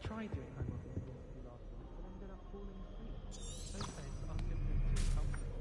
tried doing homework on the university last week, but ended up falling asleep. Those beds are simply too comfortable.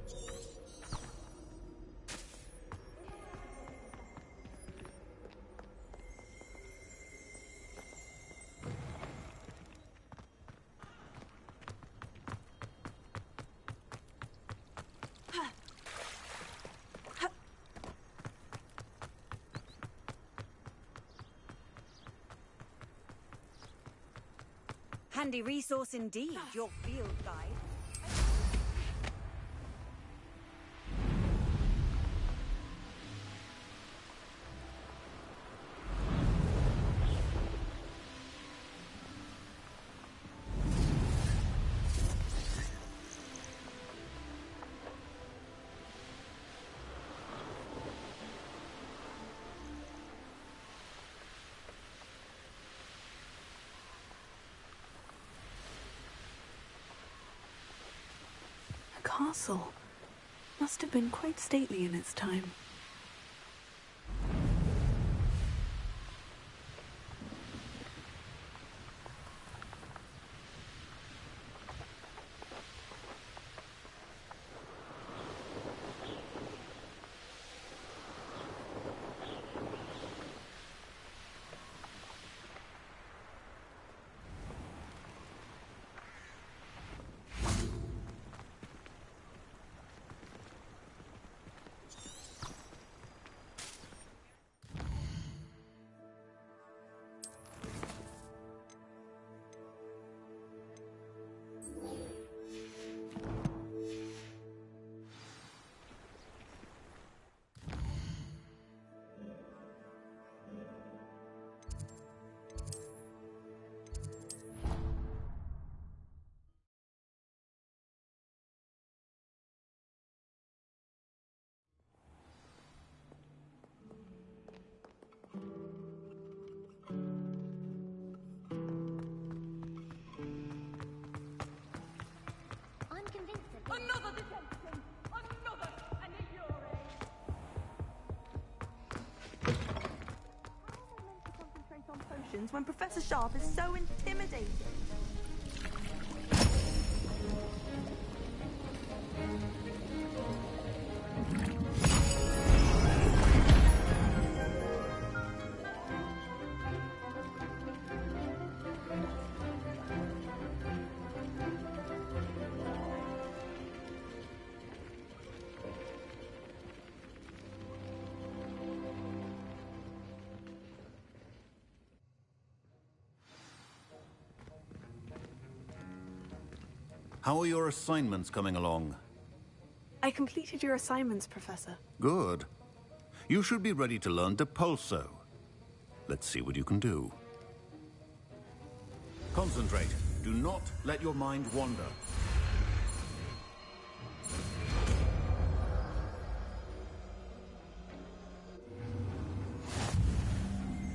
Handy resource indeed, your field guide. Castle must have been quite stately in its time. Another detention! Another annihilating! How am I meant to concentrate on potions when Professor Sharp is so intimidating? How are your assignments coming along? I completed your assignments, Professor. Good. You should be ready to learn Depulso. Let's see what you can do. Concentrate. Do not let your mind wander.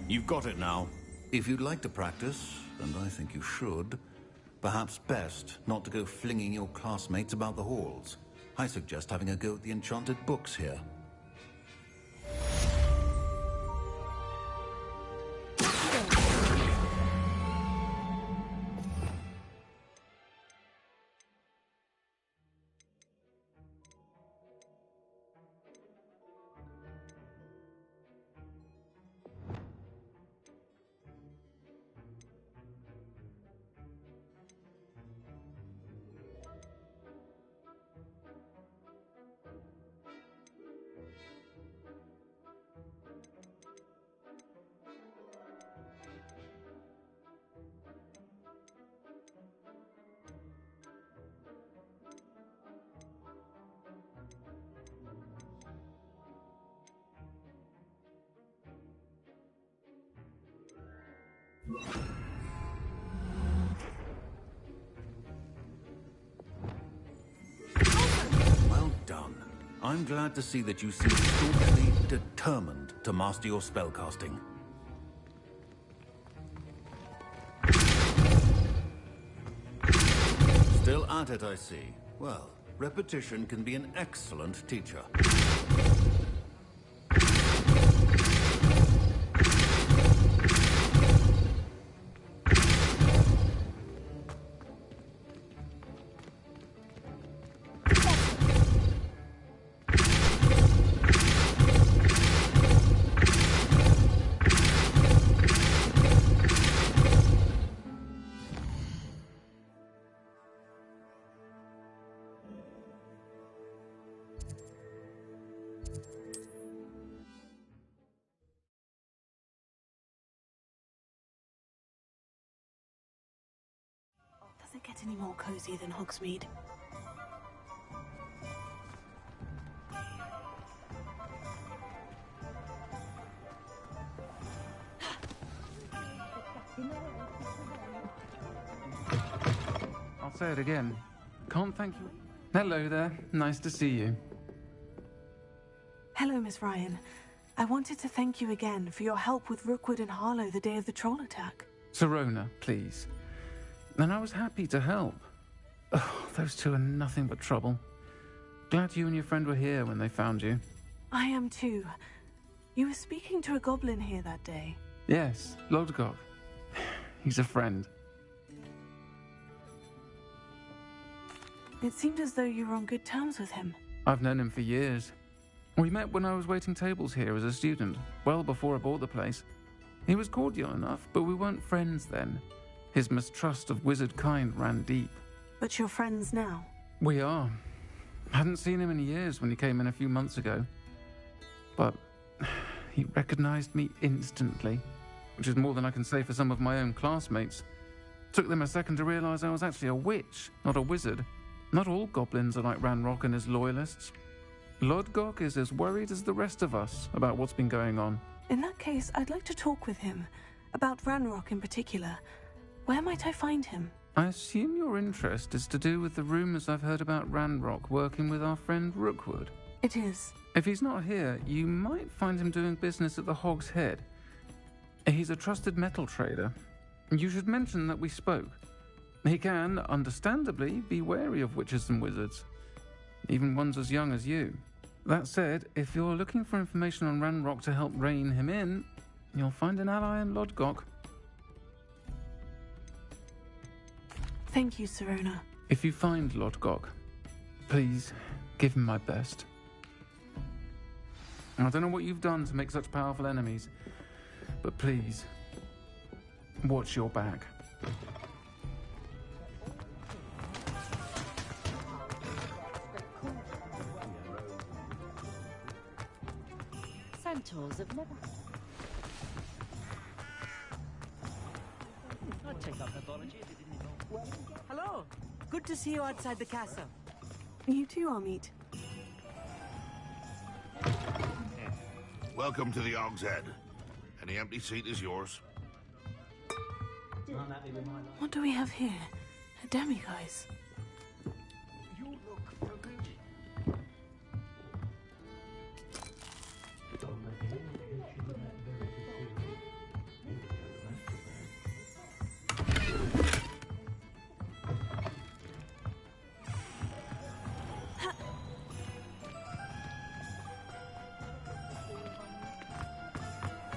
You've got it now. If you'd like to practice, and I think you should, perhaps best not to go flinging your classmates about the halls. I suggest having a go at the enchanted books here. Well done. I'm glad to see that you seem staunchly determined to master your spellcasting. Still at it, I see. Well, repetition can be an excellent teacher. any more cozy than Hogsmeade. I'll say it again. Can't thank you. Hello there. Nice to see you. Hello, Miss Ryan. I wanted to thank you again for your help with Rookwood and Harlow the day of the troll attack. Sirona, please. And I was happy to help. Oh, those two are nothing but trouble. Glad you and your friend were here when they found you. I am too. You were speaking to a goblin here that day. Yes, Lodgok. He's a friend. It seemed as though you were on good terms with him. I've known him for years. We met when I was waiting tables here as a student, well before I bought the place. He was cordial enough, but we weren't friends then. His mistrust of wizard kind ran deep. But you're friends now. We are. Hadn't seen him in years when he came in a few months ago. But he recognized me instantly, which is more than I can say for some of my own classmates. Took them a second to realize I was actually a witch, not a wizard. Not all goblins are like Ranrock and his loyalists. Lodgok is as worried as the rest of us about what's been going on. In that case, I'd like to talk with him. About Ranrock in particular. Where might I find him? I assume your interest is to do with the rumors I've heard about Ranrock working with our friend Rookwood. It is. If he's not here, you might find him doing business at the Hog's Head. He's a trusted metal trader. You should mention that we spoke. He can, understandably, be wary of witches and wizards, even ones as young as you. That said, if you're looking for information on Ranrock to help rein him in, you'll find an ally in Lodgok. Thank you, Sirona. If you find Lodgok, please give him my best. I don't know what you've done to make such powerful enemies, but please, watch your back. Centaurs have never... I'd take up mythology if it didn't involve... Hello. Good to see you outside the castle. You too, Amit. Welcome to the Hog's Head. Any empty seat is yours. What do we have here? A demiguise. You look familiar.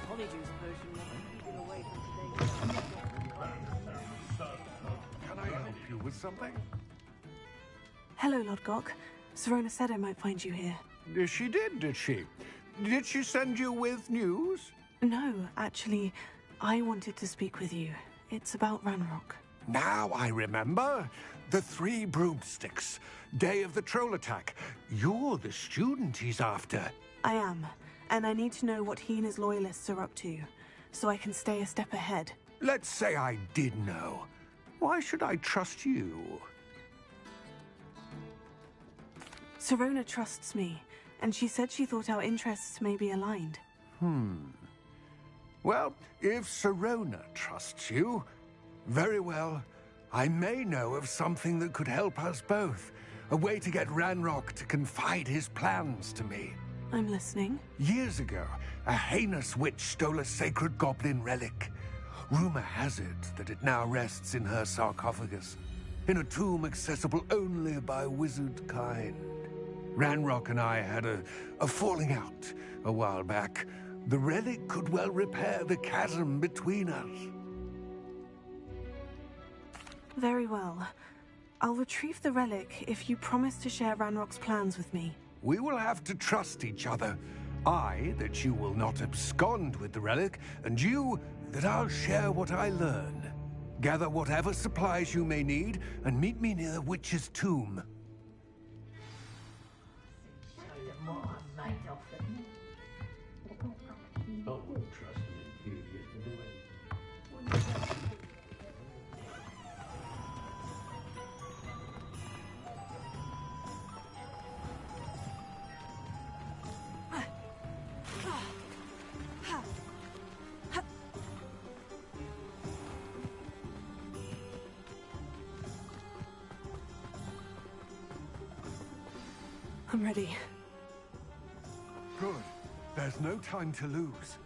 Honeydews potion keeping away from today's... Can I help you with something? Hello, Lodgok. Sirona said I might find you here. She did she? Did she send you with news? No, actually, I wanted to speak with you. It's about Ranrock. Now I remember. The 3 broomsticks. Day of the troll attack. You're the student he's after. I am, and I need to know what he and his loyalists are up to, so I can stay a step ahead. Let's say I did know. Why should I trust you? Sirona trusts me, and she said she thought our interests may be aligned. Well, if Sirona trusts you, very well. I may know of something that could help us both. A way to get Ranrock to confide his plans to me. I'm listening. Years ago, a heinous witch stole a sacred goblin relic. Rumor has it that it now rests in her sarcophagus, in a tomb accessible only by wizard kind. Ranrock and I had a falling out a while back. The relic could well repair the chasm between us. Very well. I'll retrieve the relic if you promise to share Ranrock's plans with me. We will have to trust each other. I, that you will not abscond with the relic, and you, that I'll share what I learn. Gather whatever supplies you may need, and meet me near the witch's tomb. I'm ready. Good. There's no time to lose.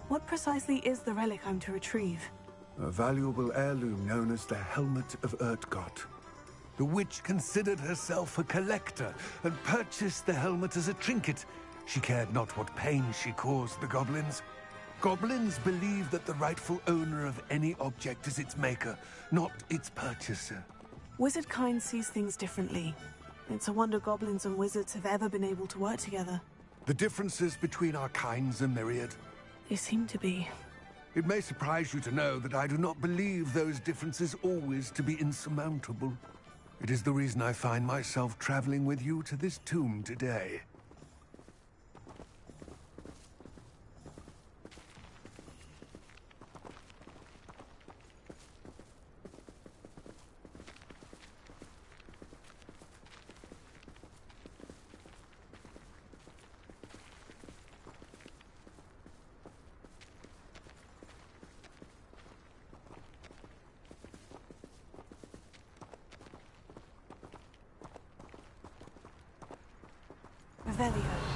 What precisely is the relic I'm to retrieve? A valuable heirloom known as the Helmet of Urtgott. The witch considered herself a collector and purchased the helmet as a trinket. She cared not what pain she caused the goblins. Goblins believe that the rightful owner of any object is its maker, not its purchaser. Wizard kind sees things differently. It's a wonder goblins and wizards have ever been able to work together. The differences between our kinds are myriad. They seem to be. It may surprise you to know that I do not believe those differences always to be insurmountable. It is the reason I find myself traveling with you to this tomb today. Revelio.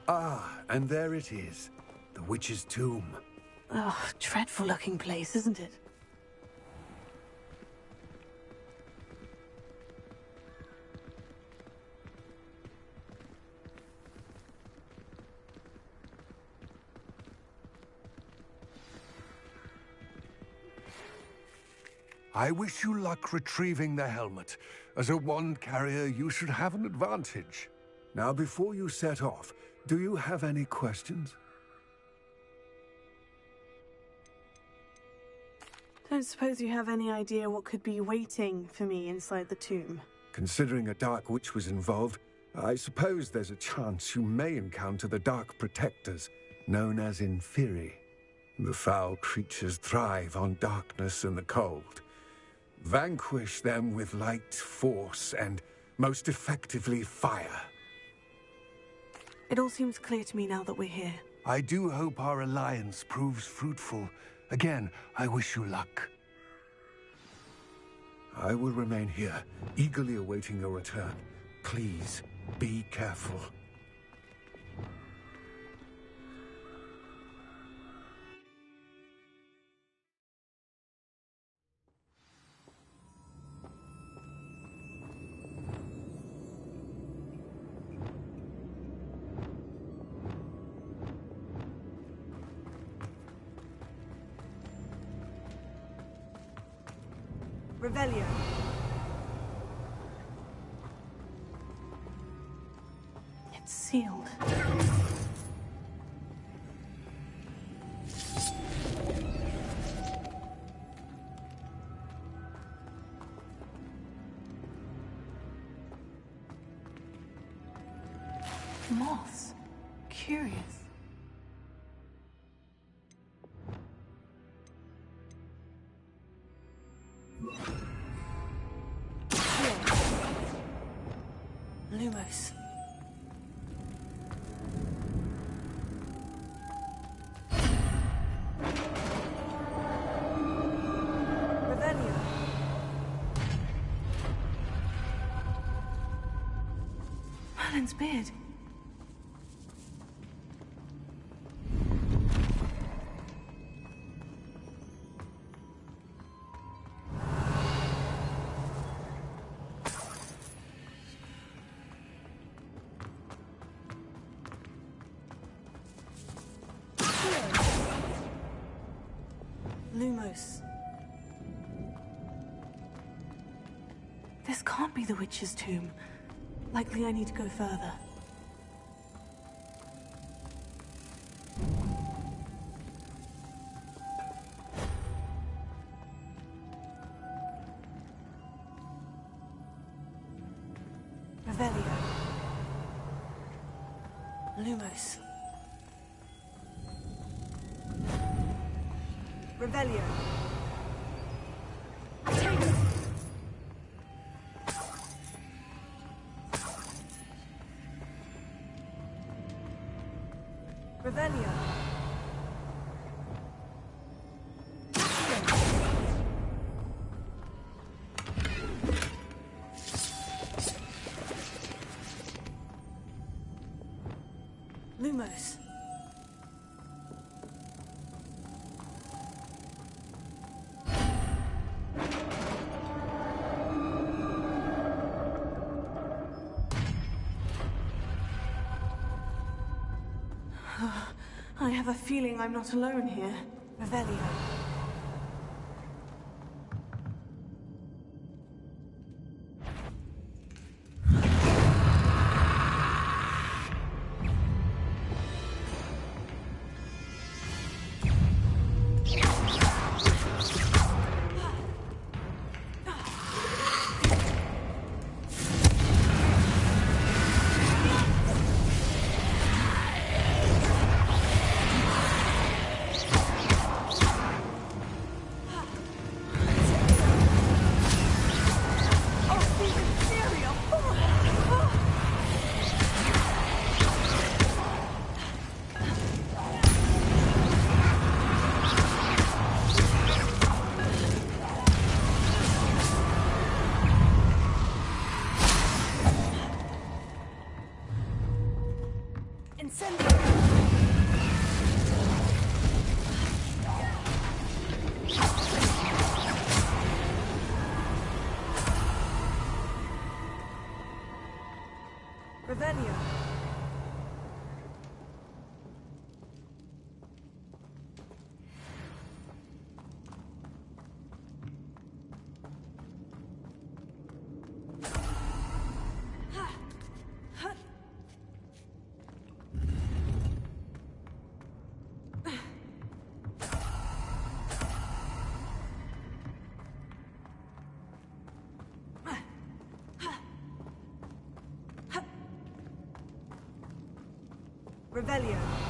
Ah, and there it is. The witch's tomb. Oh, dreadful looking place, isn't it? I wish you luck retrieving the helmet. As a wand carrier, you should have an advantage. Now, before you set off, do you have any questions? Don't suppose you have any idea what could be waiting for me inside the tomb? Considering a dark witch was involved, I suppose there's a chance you may encounter the Dark Protectors, known as Inferi. The foul creatures thrive on darkness and the cold. Vanquish them with light, force, and, most effectively, fire. It all seems clear to me now that we're here. I do hope our alliance proves fruitful. Again, I wish you luck. I will remain here, eagerly awaiting your return. Please, be careful. Revelio. It's sealed. Moths. curious. Lumos. Revelio. Merlin's beard. Lumos. This can't be the witch's tomb. Likely I need to go further. Revelio. Lumos. Revelio. Revelio. Lumos. I have a feeling I'm not alone here. Revelio. Revelio. Revelio.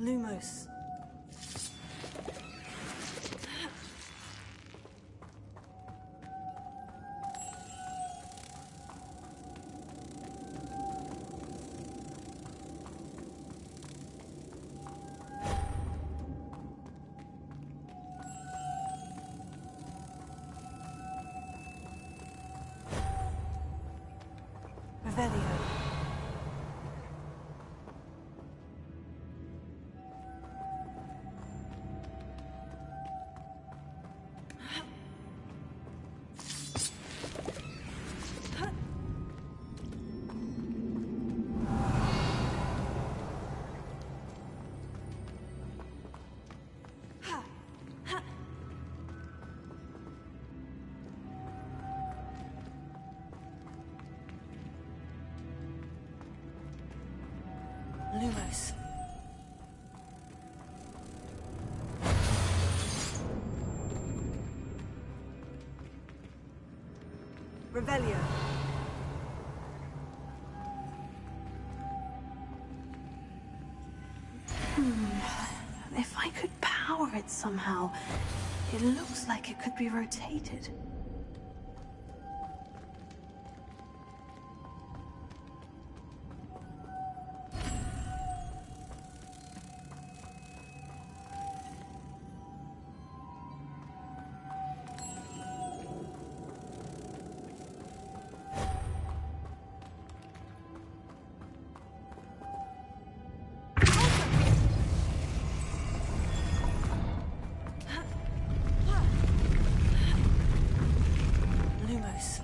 Lumos. Revelio. Lumos. Revelio. If I could power it somehow, it looks like it could be rotated. Lumos.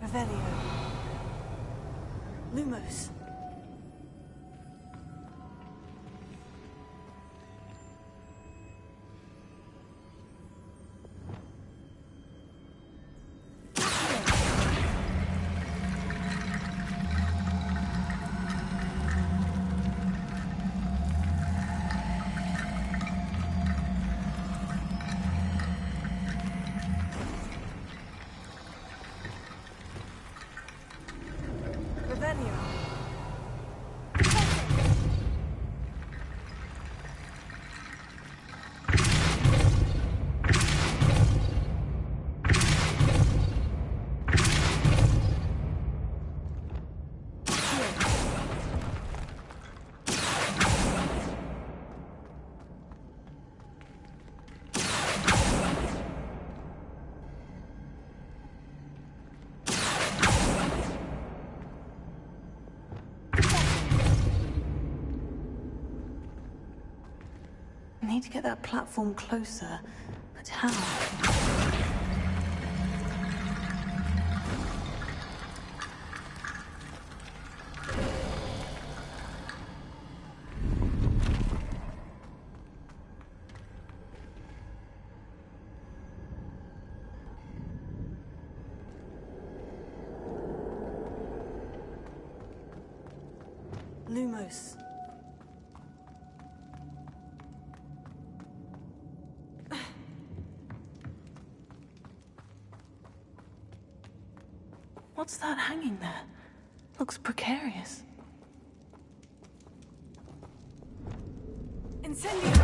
Revelio. Lumos. Revelio. I need to get that platform closer, but how? Lumos. What's that hanging there? Looks precarious. Incendio!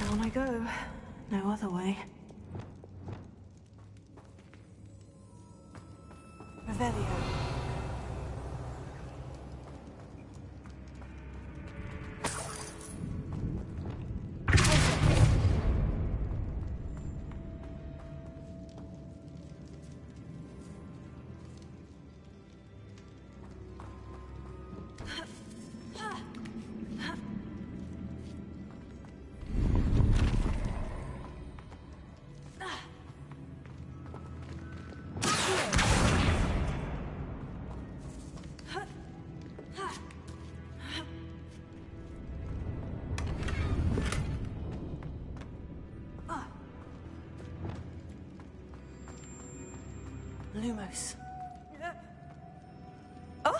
Down I go. No other way. Revelio. Lumos. Oh!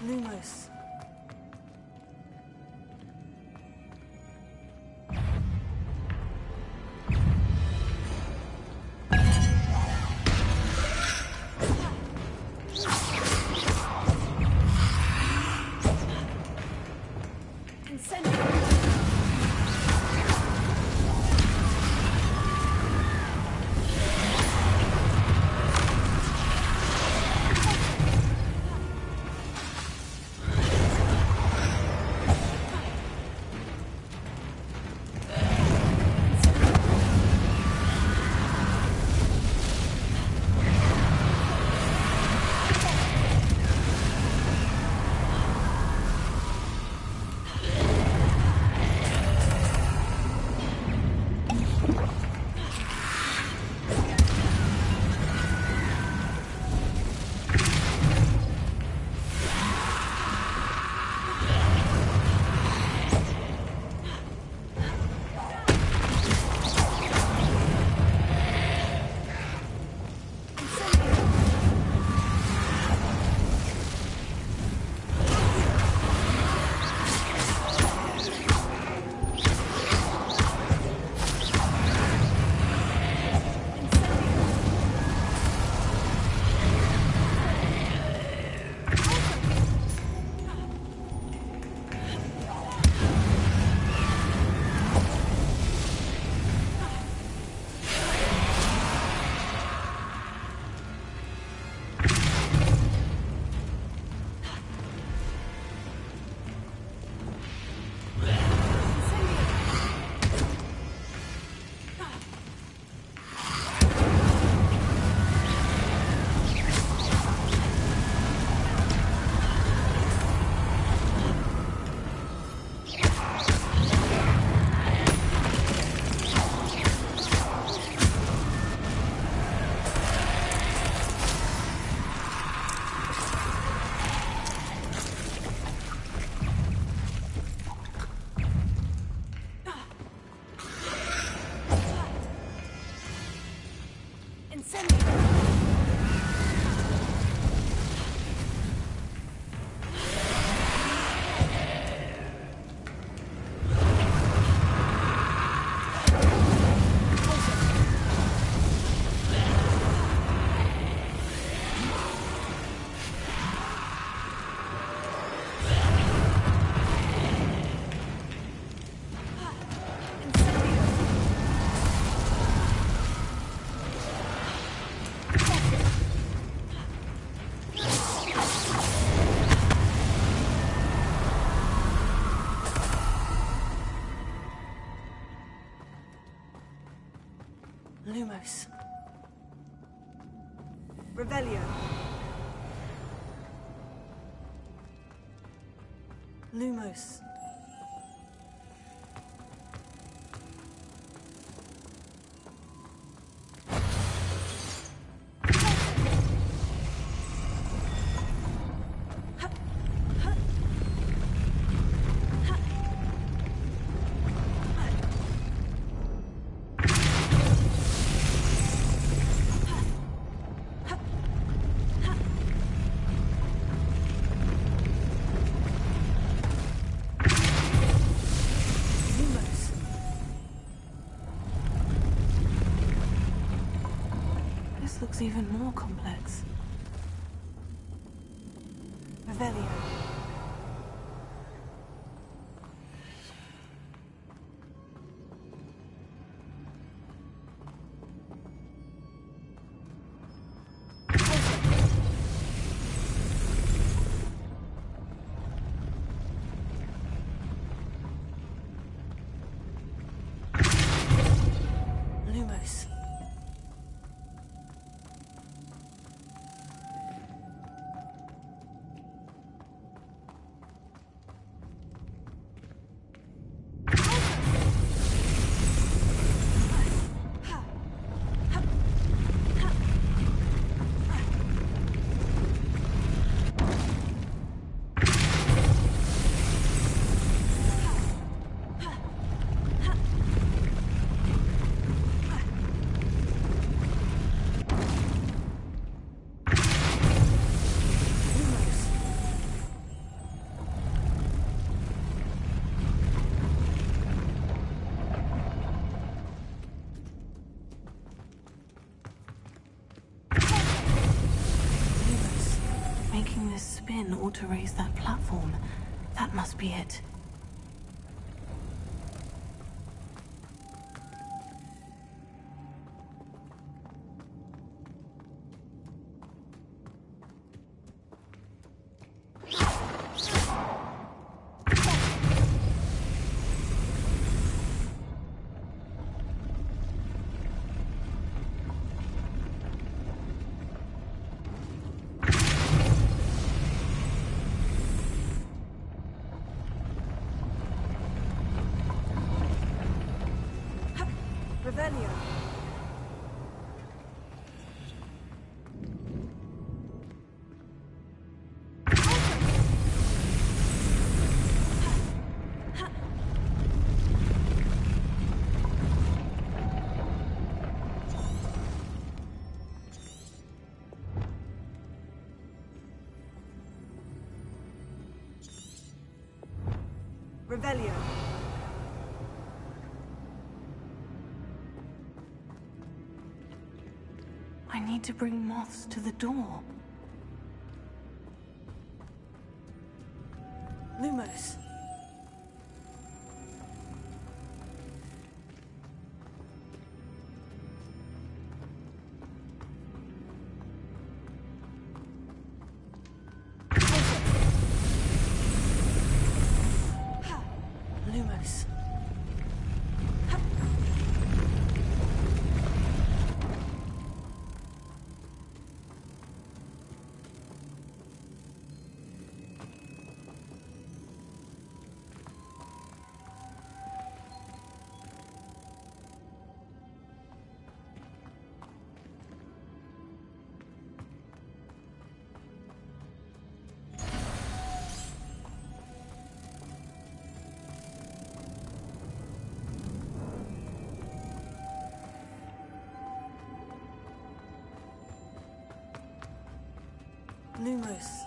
Lumos. Lumos. Revelio. Lumos. This looks even more complex. Revelio. afford to raise that platform. That must be it. Revelio. Revelio. I need to bring moths to the door. Lumos. Lumos. Lumos.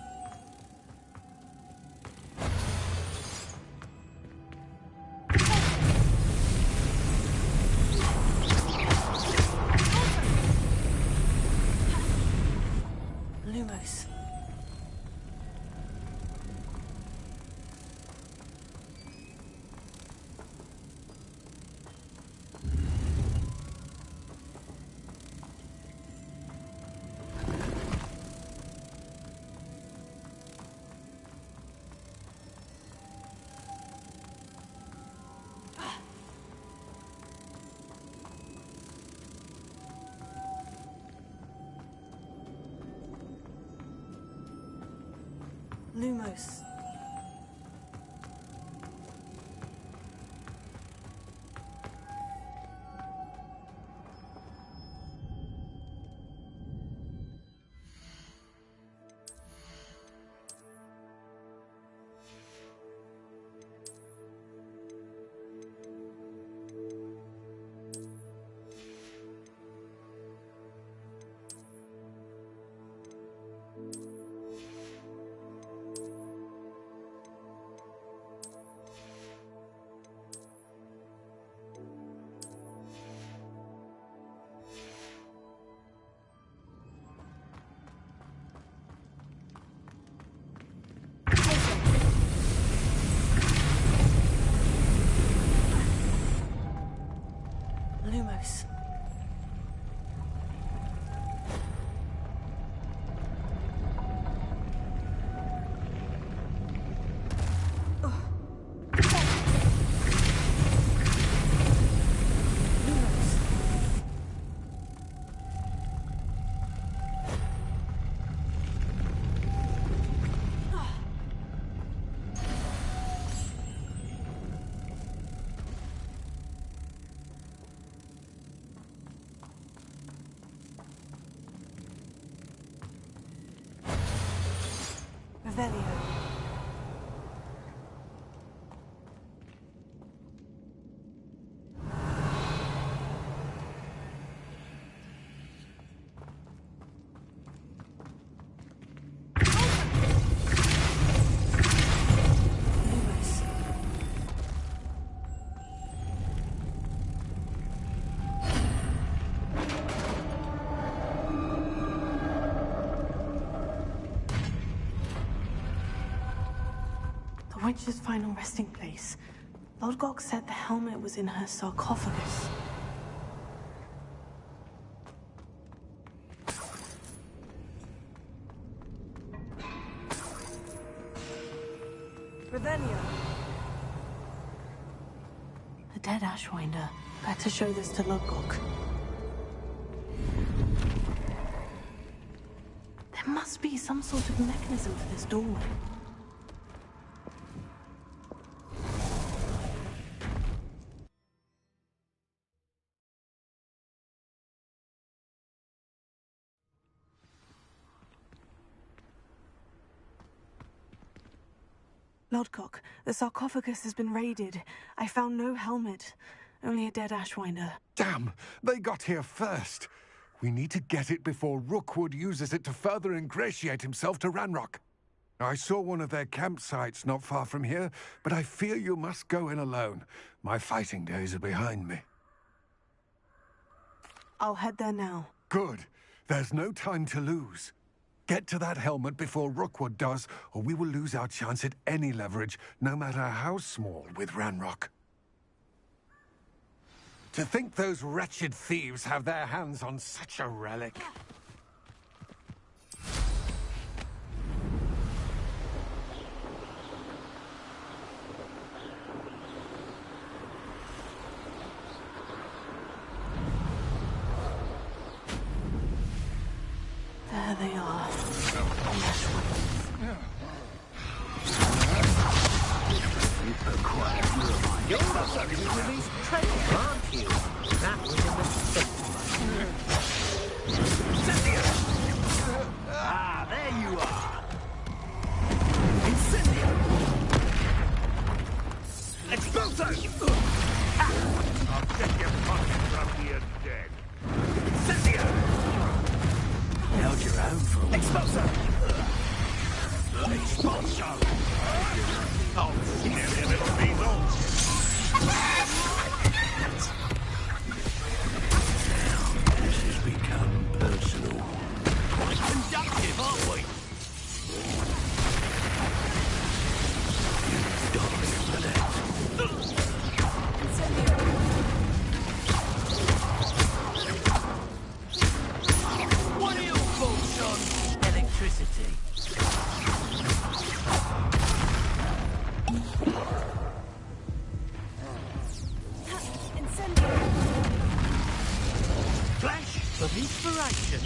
Lumos. Lumos. Lumos. Witch's final resting place. Lodgok said the helmet was in her sarcophagus. Ravenia. The dead Ashwinder. Better show this to Lodgok. There must be some sort of mechanism for this doorway. Lodgok, the sarcophagus has been raided. I found no helmet, only a dead Ashwinder. Damn! They got here first. We need to get it before Rookwood uses it to further ingratiate himself to Ranrock. I saw one of their campsites not far from here, but I fear you must go in alone. My fighting days are behind me. I'll head there now. Good. There's no time to lose. Get to that helmet before Rookwood does, or we will lose our chance at any leverage, no matter how small, with Ranrock. To think those wretched thieves have their hands on such a relic. There they are. You're also with these trains, aren't you? That was a mistake. Cynthia! Ah, there you are. Incendio! Expulso! I'll take your pocket from here dead. Incendio! Held your own for a while. Expulso! Expulso! Oh, scary little people! This has become personal. Quite conductive, aren't we? Darling for that. What are your thoughts on electricity? Flash of inspiration.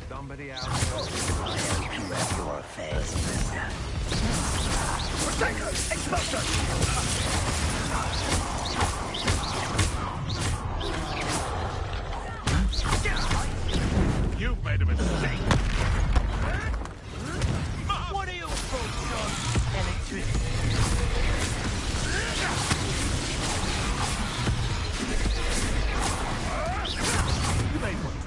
Somebody out there. I hope you have your affairs in order. Protector! Expulsion! You've made a mistake. What are your thoughts on electricity? You made one.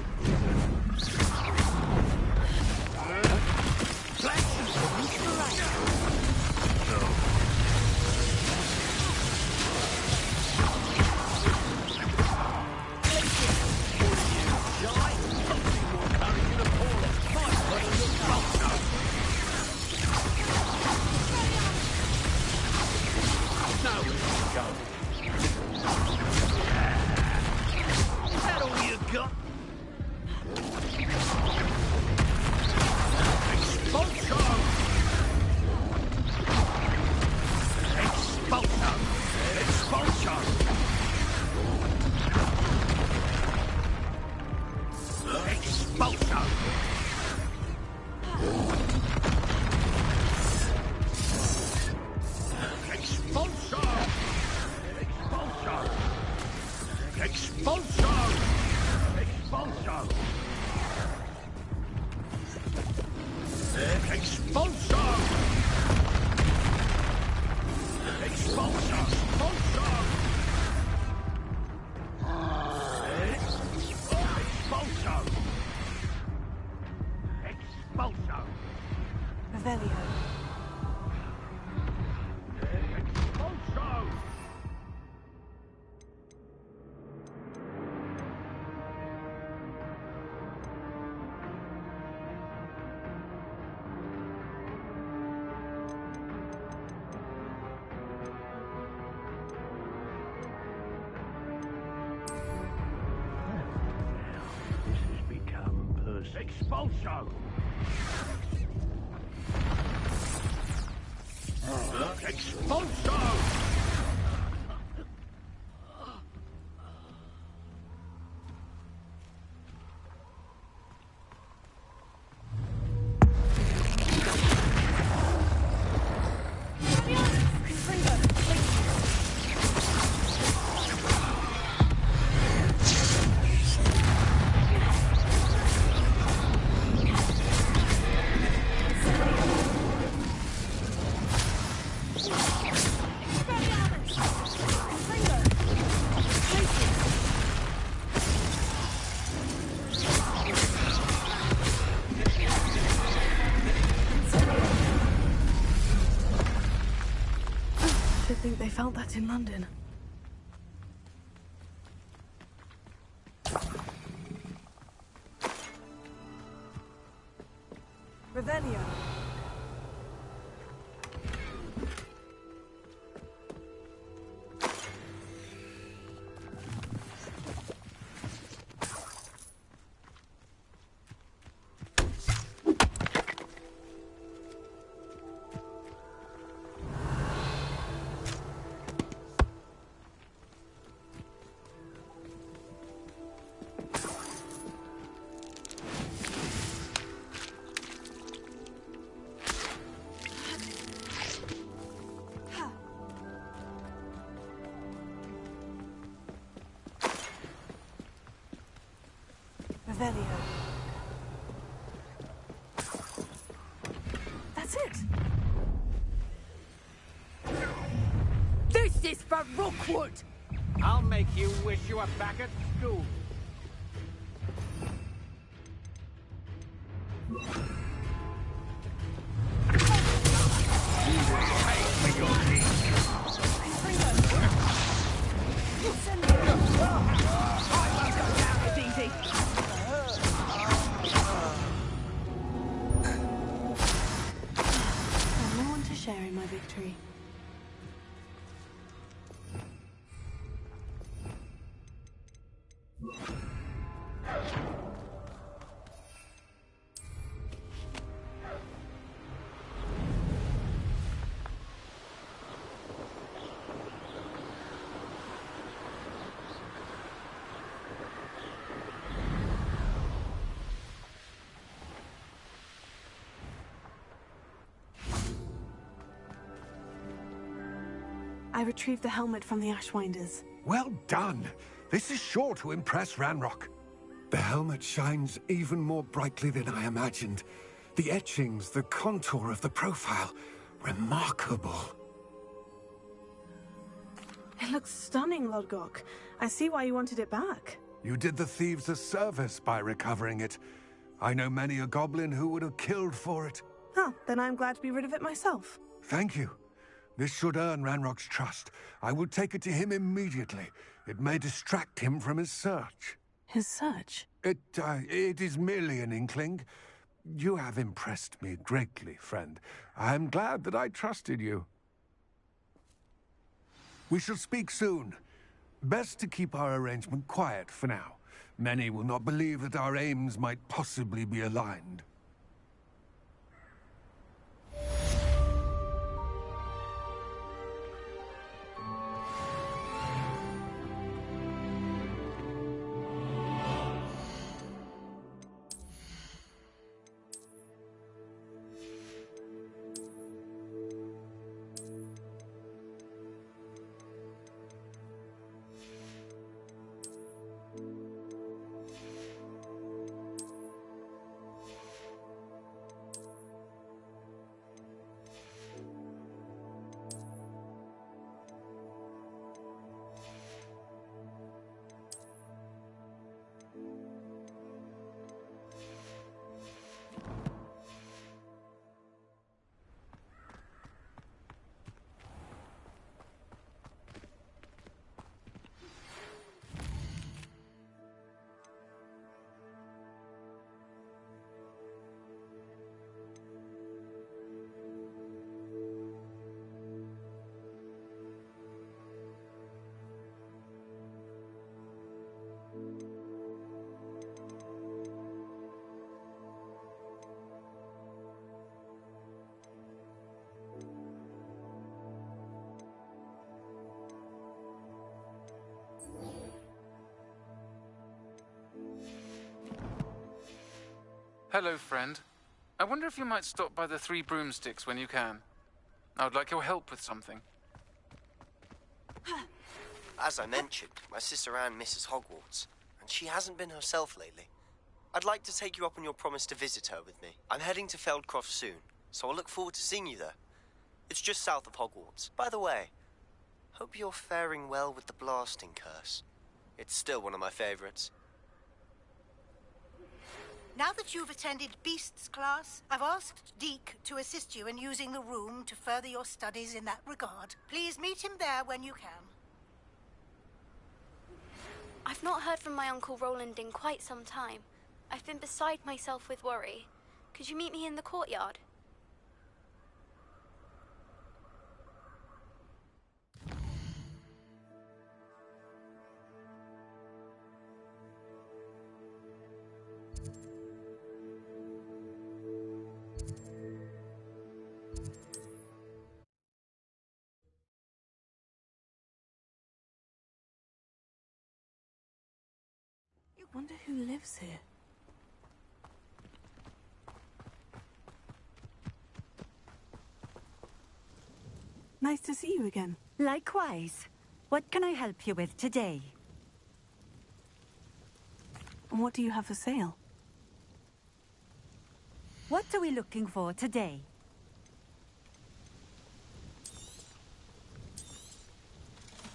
Expulso! Expulso! I think they felt that in London. Revelio. Revelio. That's it. This is for Rookwood! I'll make you wish you were back at school. And no one to share in my victory. I retrieved the helmet from the Ashwinders. Well done. This is sure to impress Ranrock. The helmet shines even more brightly than I imagined. The etchings, the contour of the profile. Remarkable. It looks stunning, Lodgok. I see why you wanted it back. You did the thieves a service by recovering it. I know many a goblin who would have killed for it. Huh, then I'm glad to be rid of it myself. Thank you. This should earn Ranrock's trust. I will take it to him immediately. It may distract him from his search. His search? It is merely an inkling. You have impressed me greatly, friend. I am glad that I trusted you. We shall speak soon. Best to keep our arrangement quiet for now. Many will not believe that our aims might possibly be aligned. Hello, friend. I wonder if you might stop by the Three Broomsticks when you can. I would like your help with something. As I mentioned, my sister Anne misses Hogwarts, and she hasn't been herself lately. I'd like to take you up on your promise to visit her with me. I'm heading to Feldcroft soon, so I'll look forward to seeing you there. It's just south of Hogwarts. By the way, hope you're faring well with the blasting curse. It's still one of my favorites. Now that you've attended Beasts class, I've asked Deke to assist you in using the room to further your studies in that regard. Please meet him there when you can. I've not heard from my Uncle Roland in quite some time. I've been beside myself with worry. Could you meet me in the courtyard? Wonder who lives here. Nice to see you again. Likewise. What can I help you with today? What do you have for sale? What are we looking for today?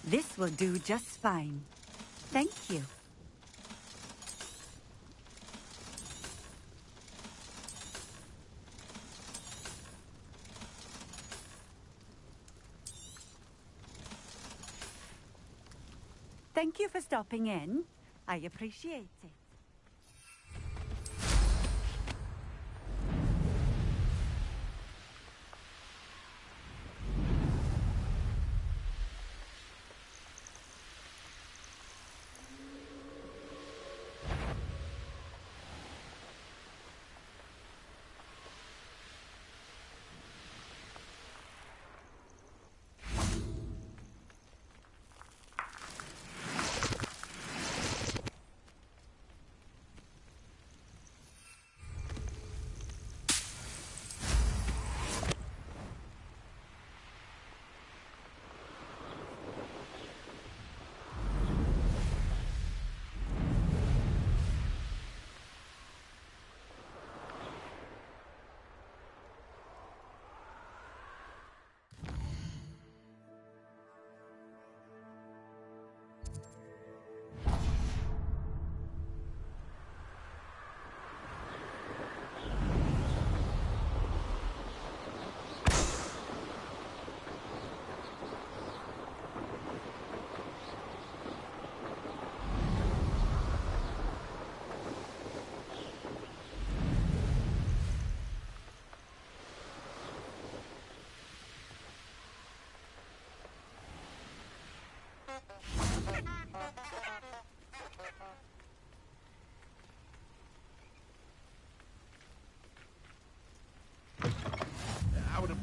This will do just fine. Thank you. Thank you for stopping in. I appreciate it.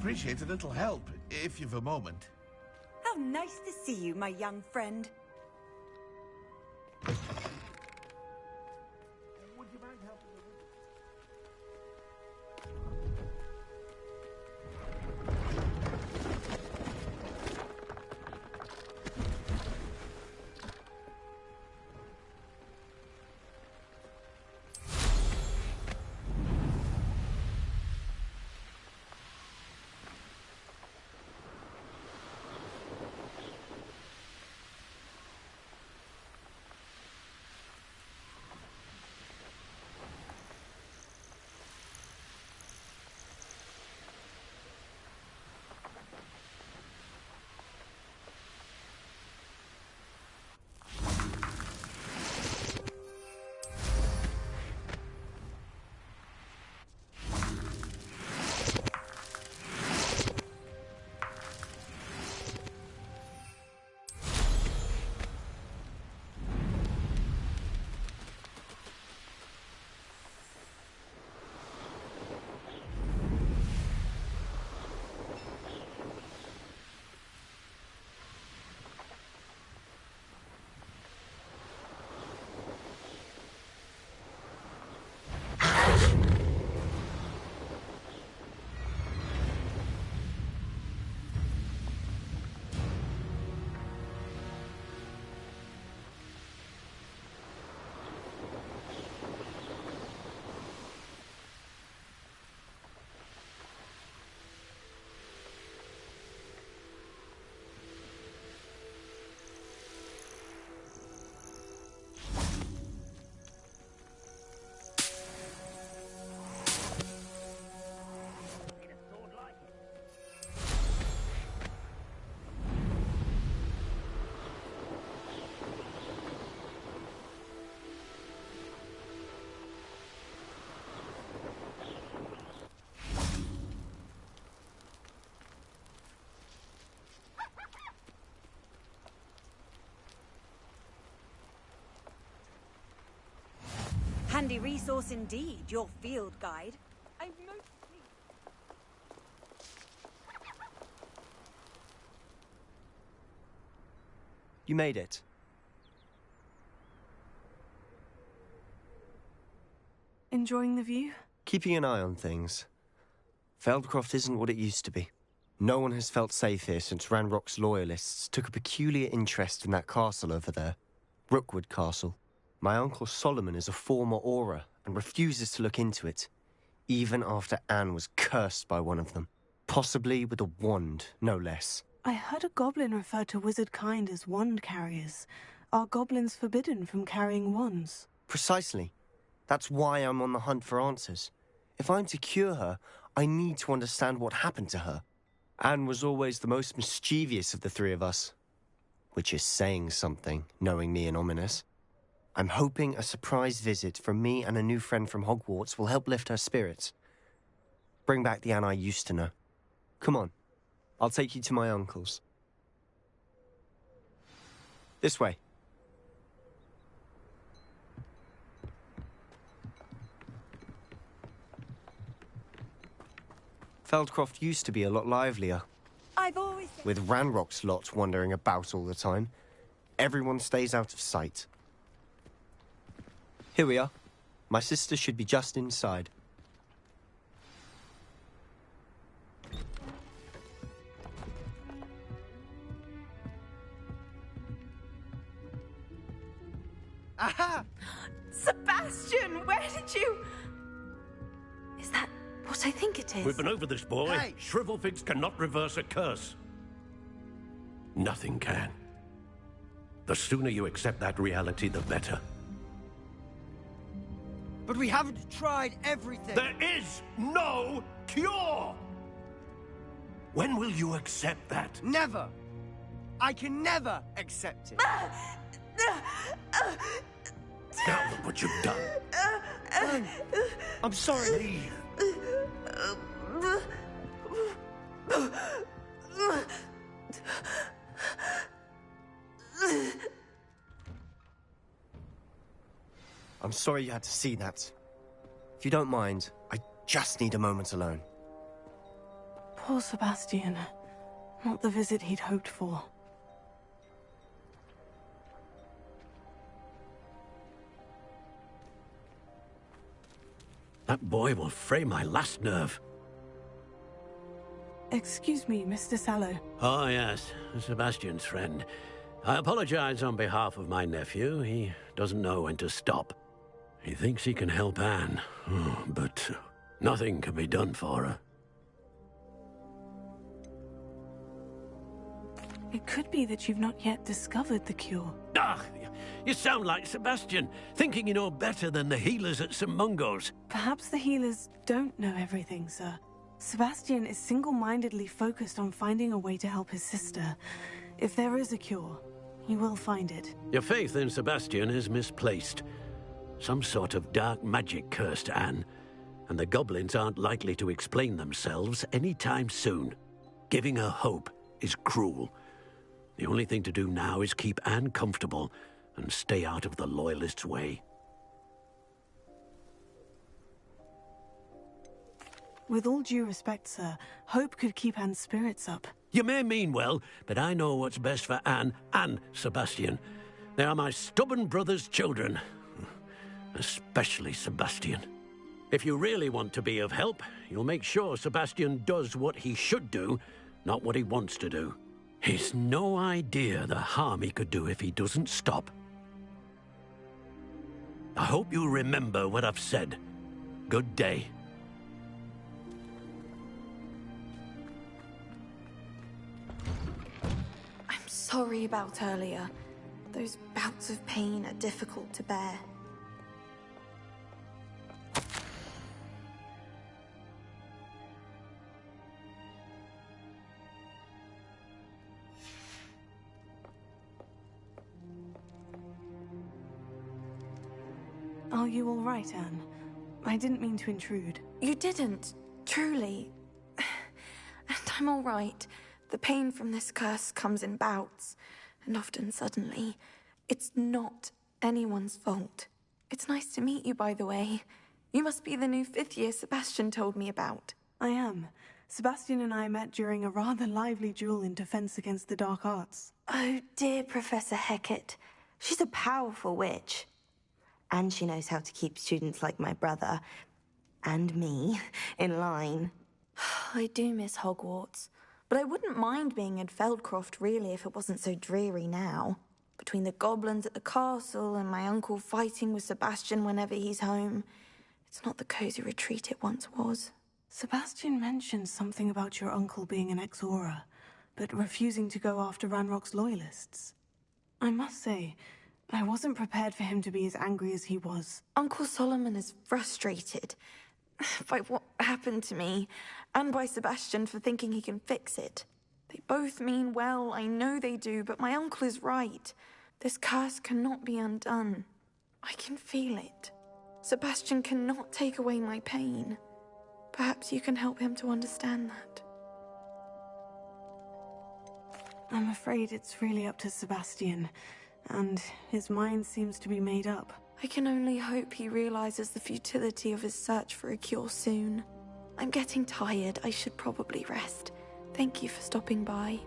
appreciate a little help, if you've a moment. How nice to see you, my young friend. Would you mind helping me with Handy resource indeed, your field guide. I'm most pleased. You made it. Enjoying the view? Keeping an eye on things. Feldcroft isn't what it used to be. No one has felt safe here since Ranrock's loyalists took a peculiar interest in that castle over there. Rookwood Castle. My uncle Solomon is a former Auror and refuses to look into it, even after Anne was cursed by one of them. Possibly with a wand, no less. I heard a goblin refer to wizard kind as wand carriers. Are goblins forbidden from carrying wands? Precisely. That's why I'm on the hunt for answers. If I'm to cure her, I need to understand what happened to her. Anne was always the most mischievous of the three of us. Which is saying something, knowing me and Ominous. I'm hoping a surprise visit from me and a new friend from Hogwarts will help lift her spirits. Bring back the Anne I used to know. Come on. I'll take you to my uncle's. This way. Feldcroft used to be a lot livelier. I've always... With Ranrock's lot wandering about all the time. Everyone stays out of sight. Here we are. My sister should be just inside. Aha! Sebastian, where did you... Is that what I think it is? We've been over this, boy. Hey! Shrivelfigs cannot reverse a curse. Nothing can. The sooner you accept that reality, the better. But we haven't tried everything. There is no cure! When will you accept that? Never. I can never accept it. Now look what you've done. I'm sorry. I'm sorry you had to see that. If you don't mind, I just need a moment alone. Poor Sebastian. Not the visit he'd hoped for. That boy will fray my last nerve. Excuse me, Mr. Sallow. Oh, yes, Sebastian's friend. I apologize on behalf of my nephew. He doesn't know when to stop. He thinks he can help Anne, but nothing can be done for her. It could be that you've not yet discovered the cure. Ah, you sound like Sebastian, thinking you know better than the healers at St. Mungo's. Perhaps the healers don't know everything, sir. Sebastian is single-mindedly focused on finding a way to help his sister. If there is a cure, he will find it. Your faith in Sebastian is misplaced. Some sort of dark magic cursed Anne, and the goblins aren't likely to explain themselves anytime soon. Giving her hope is cruel. The only thing to do now is keep Anne comfortable and stay out of the Loyalists' way. With all due respect, sir, hope could keep Anne's spirits up. You may mean well, but I know what's best for Anne and Sebastian. They are my stubborn brother's children. Especially Sebastian. If you really want to be of help, you'll make sure Sebastian does what he should do, not what he wants to do. He's no idea the harm he could do if he doesn't stop. I hope you remember what I've said. Good day. I'm sorry about earlier. Those bouts of pain are difficult to bear. Are you all right, Anne? I didn't mean to intrude. You didn't, truly. And I'm all right. The pain from this curse comes in bouts, and often suddenly. It's not anyone's fault. It's nice to meet you, by the way. You must be the new 5th year Sebastian told me about. I am. Sebastian and I met during a rather lively duel in defense against the dark arts. Oh, dear Professor Hecat. She's a powerful witch. And she knows how to keep students like my brother, and me, in line. I do miss Hogwarts, but I wouldn't mind being in Feldcroft, really, if it wasn't so dreary now. Between the goblins at the castle and my uncle fighting with Sebastian whenever he's home, it's not the cozy retreat it once was. Sebastian mentioned something about your uncle being an ex-Auror, but refusing to go after Ranrock's Loyalists. I must say, I wasn't prepared for him to be as angry as he was. Uncle Solomon is frustrated by what happened to me, and by Sebastian for thinking he can fix it. They both mean well, I know they do, but my uncle is right. This curse cannot be undone. I can feel it. Sebastian cannot take away my pain. Perhaps you can help him to understand that. I'm afraid it's really up to Sebastian, and his mind seems to be made up. I can only hope he realizes the futility of his search for a cure soon. I'm getting tired. I should probably rest. Thank you for stopping by.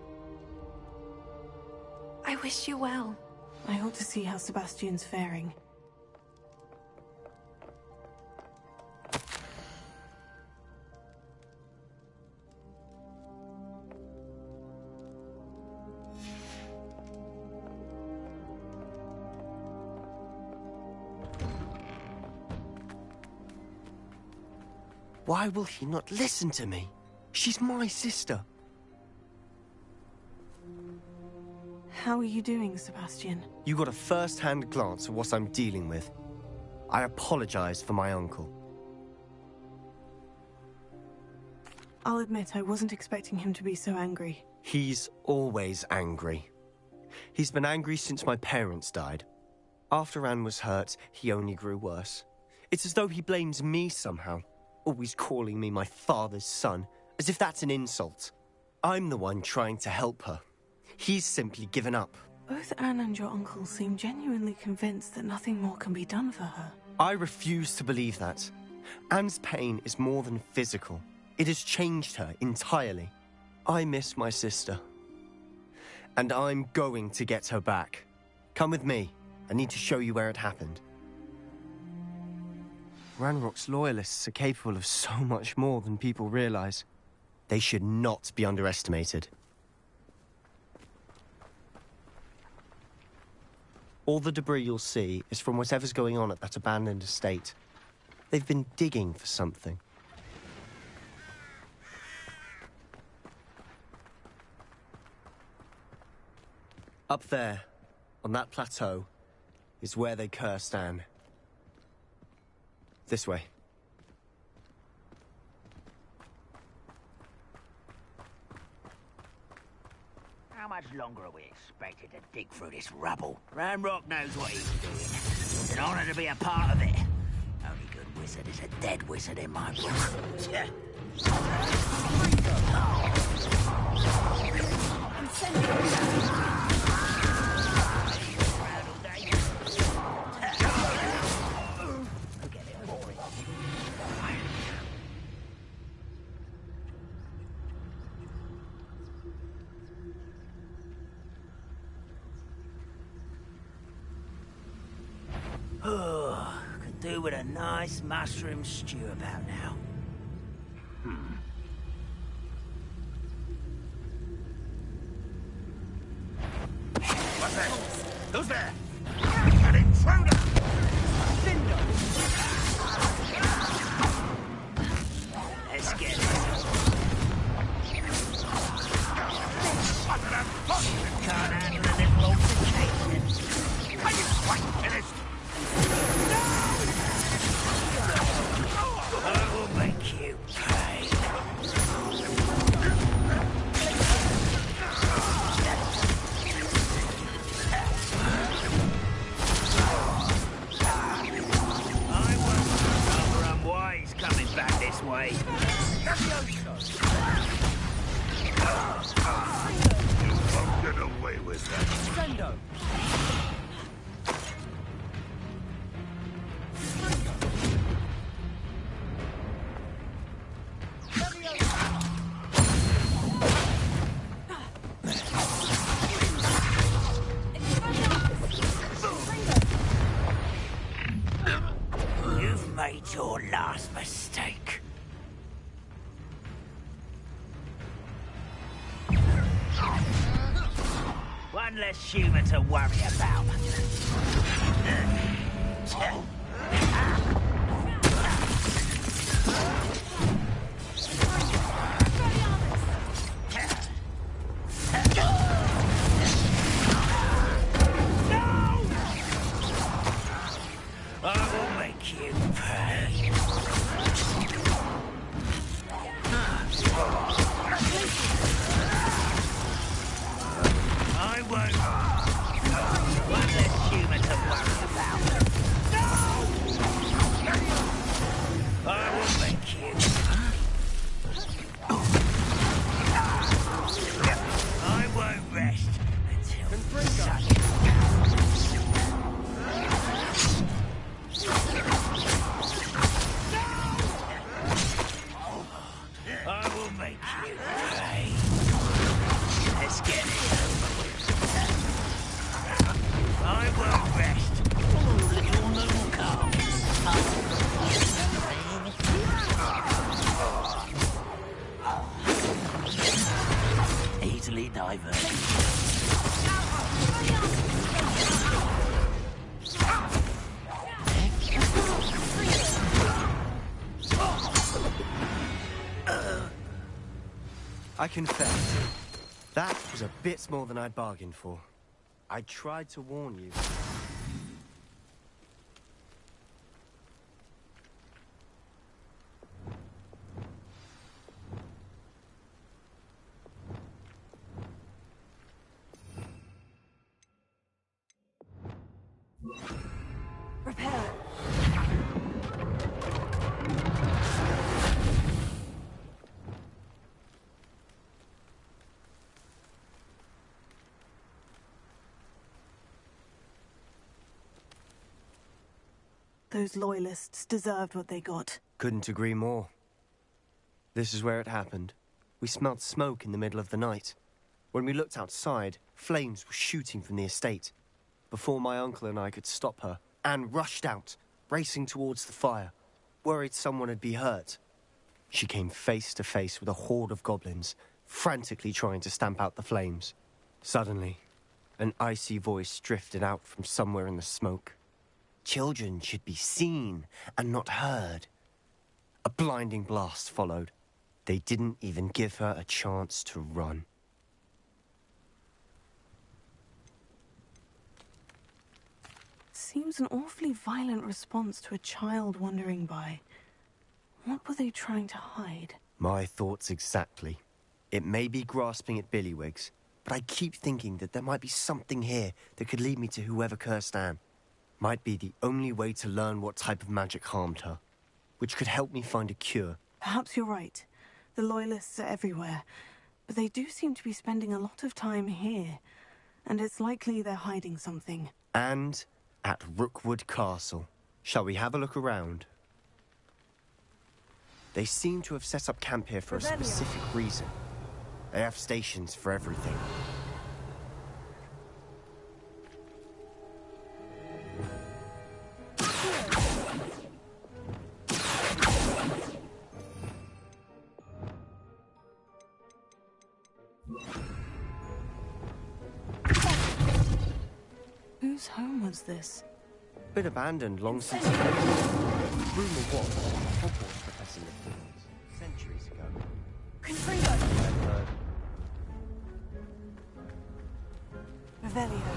I wish you well. I ought to see how Sebastian's faring. Why will he not listen to me? She's my sister. How are you doing, Sebastian? You got a first-hand glance at what I'm dealing with. I apologize for my uncle. I'll admit I wasn't expecting him to be so angry. He's always angry. He's been angry since my parents died. After Anne was hurt, he only grew worse. It's as though he blames me somehow. Always calling me my father's son, as if that's an insult. I'm the one trying to help her. He's simply given up. Both Anne and your uncle seem genuinely convinced that nothing more can be done for her. I refuse to believe that. Anne's pain is more than physical. It has changed her entirely. I miss my sister. And I'm going to get her back. Come with me. I need to show you where it happened. Ranrock's loyalists are capable of so much more than people realize. They should not be underestimated. All the debris you'll see is from whatever's going on at that abandoned estate. They've been digging for something. Up there, on that plateau, is where they cursed Anne. This way. How much longer are we expected to dig through this rubble? Ranrock knows what he's doing. It's an honor to be a part of it. Only good wizard is a dead wizard in my book. I'm sending you. Could do with a nice mushroom stew about now. What's that? Who's there? An intruder! Let's get it. Can't handle a little altercation. Are you quite finished? I will make you pay. I wasn't rather unwise coming back this way. You won't get away with that. Sendo! You've made your last mistake. One less human to worry about. I will make you pay. I won't. One less human to worry about. I will make you. I won't rest until such. I will make you pay. Let's get it over with. I won't rest. Little moon comes. Easily diverted. I confess, that was a bit more than I'd bargained for. I tried to warn you. Repair it. Those loyalists deserved what they got. Couldn't agree more. This is where it happened. We smelled smoke in the middle of the night. When we looked outside, flames were shooting from the estate. Before my uncle and I could stop her, Anne rushed out, racing towards the fire, worried someone had been hurt. She came face to face with a horde of goblins, frantically trying to stamp out the flames. Suddenly, an icy voice drifted out from somewhere in the smoke. Children should be seen and not heard. A blinding blast followed. They didn't even give her a chance to run. Seems an awfully violent response to a child wandering by. What were they trying to hide? My thoughts exactly. It may be grasping at Billywigs, but I keep thinking that there might be something here that could lead me to whoever cursed Anne. Might be the only way to learn what type of magic harmed her, which could help me find a cure. Perhaps you're right. The Loyalists are everywhere, but they do seem to be spending a lot of time here, and it's likely they're hiding something. And at Rookwood Castle. Shall we have a look around? They seem to have set up camp here for a specific reason. They have stations for everything. Whose home was this? Been abandoned long since the rumour was that a Hogwarts professor lived here centuries ago. Revelio.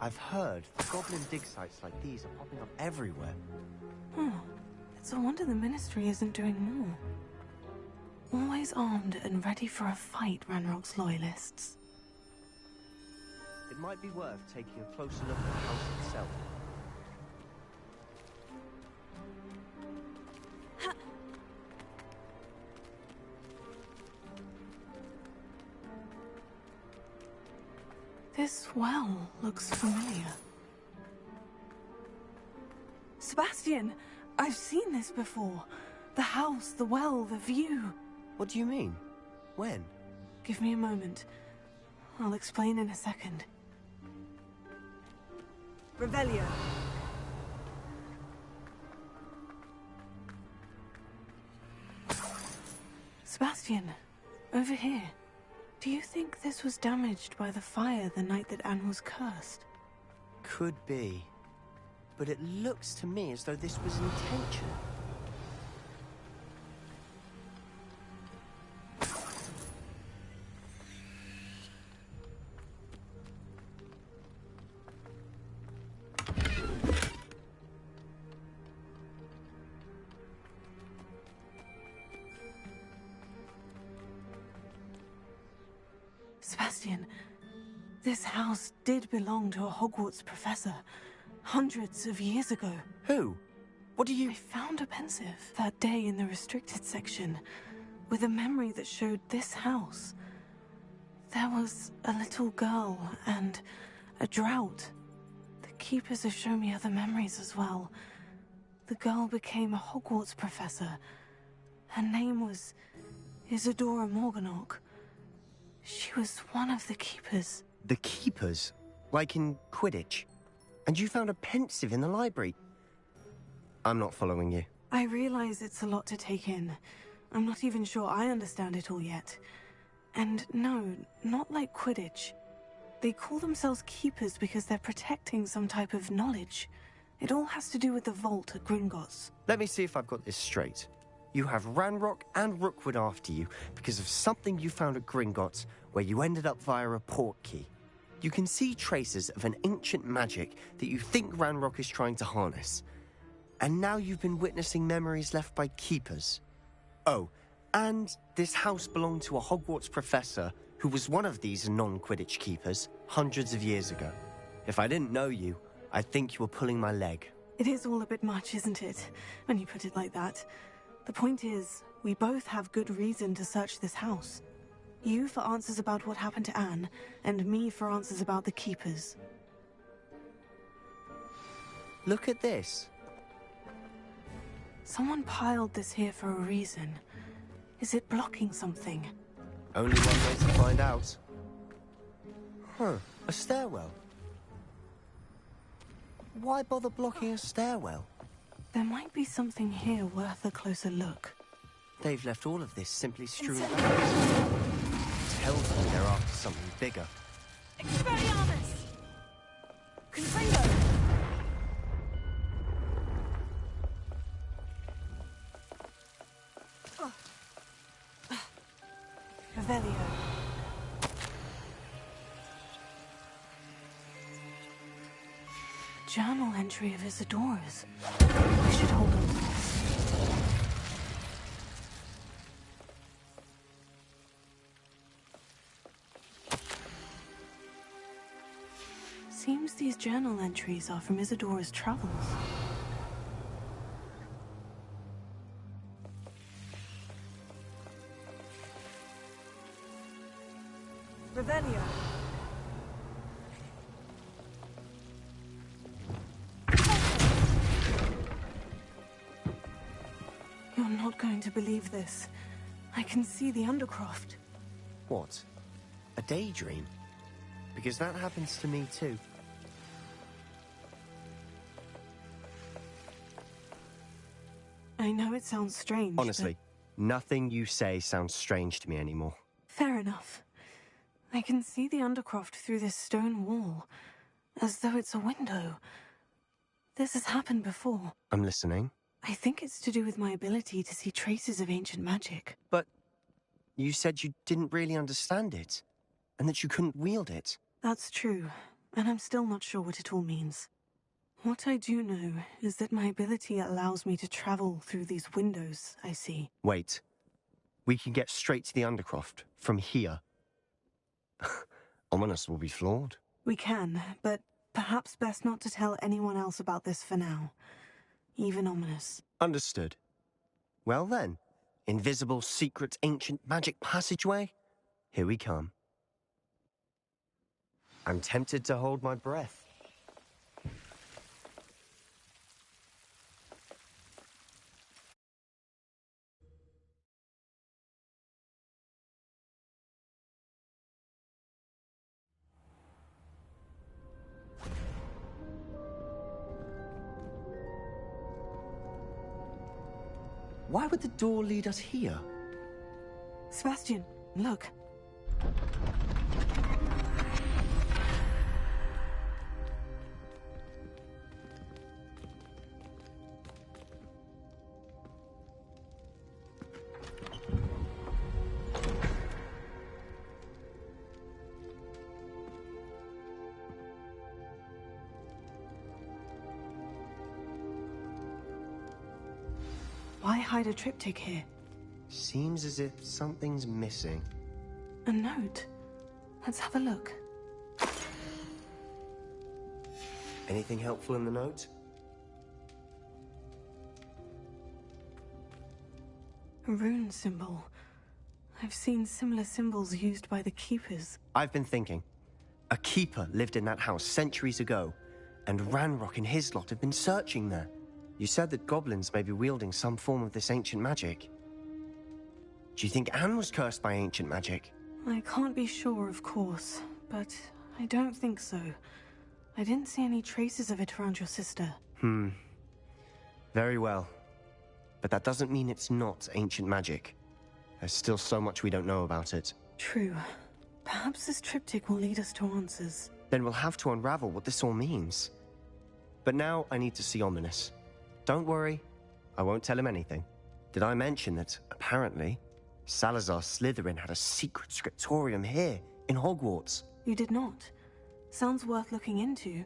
I've heard that goblin dig sites like these are popping up everywhere. It's a wonder the Ministry isn't doing more. Always armed and ready for a fight, Ranrock's Loyalists. It might be worth taking a closer look at the house itself. This well looks familiar. Sebastian, I've seen this before. The house, the well, the view. What do you mean? When? Give me a moment. I'll explain in a second. Revelio. Sebastian, over here. Do you think this was damaged by the fire the night that Anne was cursed? Could be. But it looks to me as though this was intentional. Sebastian, this house did belong to a Hogwarts professor, hundreds of years ago. Who? What do you... I found a pensive that day in the restricted section, with a memory that showed this house. There was a little girl and a drought. The keepers have shown me other memories as well. The girl became a Hogwarts professor. Her name was Isadora Morganach. She was one of the keepers. The keepers? Like in Quidditch? And you found a pensive in the library? I'm not following you. I realize it's a lot to take in. I'm not even sure I understand it all yet. And no, not like Quidditch. They call themselves keepers because they're protecting some type of knowledge. It all has to do with the vault at Gringotts. Let me see if I've got this straight. You have Ranrock and Rookwood after you because of something you found at Gringotts where you ended up via a portkey. You can see traces of an ancient magic that you think Ranrock is trying to harness. And now you've been witnessing memories left by keepers. Oh, and this house belonged to a Hogwarts professor who was one of these non-Quidditch keepers hundreds of years ago. If I didn't know you, I'd think you were pulling my leg. It is all a bit much, isn't it, when you put it like that? The point is, we both have good reason to search this house. You for answers about what happened to Anne, and me for answers about the keepers. Look at this. Someone piled this here for a reason. Is it blocking something? Only one way to find out. Huh, a stairwell. Why bother blocking a stairwell? There might be something here worth a closer look. They've left all of this simply strewn about. Tells me they're after something bigger. Expelliarmus! Confringo! Revelio. Journal entry of Isadora's. I should hold on to this. Seems these journal entries are from Isadora's travels. Revelio. You're not going to believe this. I can see the Undercroft. What? A daydream? Because that happens to me too. I know it sounds strange, Honestly, nothing you say sounds strange to me anymore. Fair enough. I can see the Undercroft through this stone wall, as though it's a window. This has happened before. I'm listening. I think it's to do with my ability to see traces of ancient magic. But you said you didn't really understand it, and that you couldn't wield it. That's true, and I'm still not sure what it all means. What I do know is that my ability allows me to travel through these windows I see. Wait. We can get straight to the Undercroft from here. Ominous will be flawed. We can, but perhaps best not to tell anyone else about this for now. Even Ominous. Understood. Well then, invisible, secret, ancient magic passageway? Here we come. I'm tempted to hold my breath. Why would the door lead us here? Sebastian, look. Why hide a triptych here? Seems as if something's missing. A note. Let's have a look. Anything helpful in the note? A rune symbol. I've seen similar symbols used by the Keepers. I've been thinking. A keeper lived in that house centuries ago, and Ranrock and his lot have been searching there. You said that goblins may be wielding some form of this ancient magic. Do you think Anne was cursed by ancient magic? I can't be sure, of course, but I don't think so. I didn't see any traces of it around your sister. Very well. But that doesn't mean it's not ancient magic. There's still so much we don't know about it. True. Perhaps this triptych will lead us to answers. Then we'll have to unravel what this all means. But now I need to see Ominous. Don't worry, I won't tell him anything. Did I mention that, apparently, Salazar Slytherin had a secret scriptorium here, in Hogwarts? You did not. Sounds worth looking into.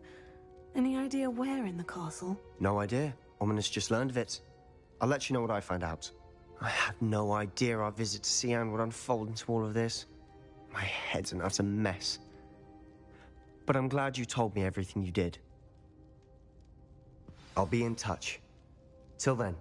Any idea where in the castle? No idea. Ominous just learned of it. I'll let you know what I find out. I had no idea our visit to Cian would unfold into all of this. My head's an utter mess. But I'm glad you told me everything you did. I'll be in touch. Till then.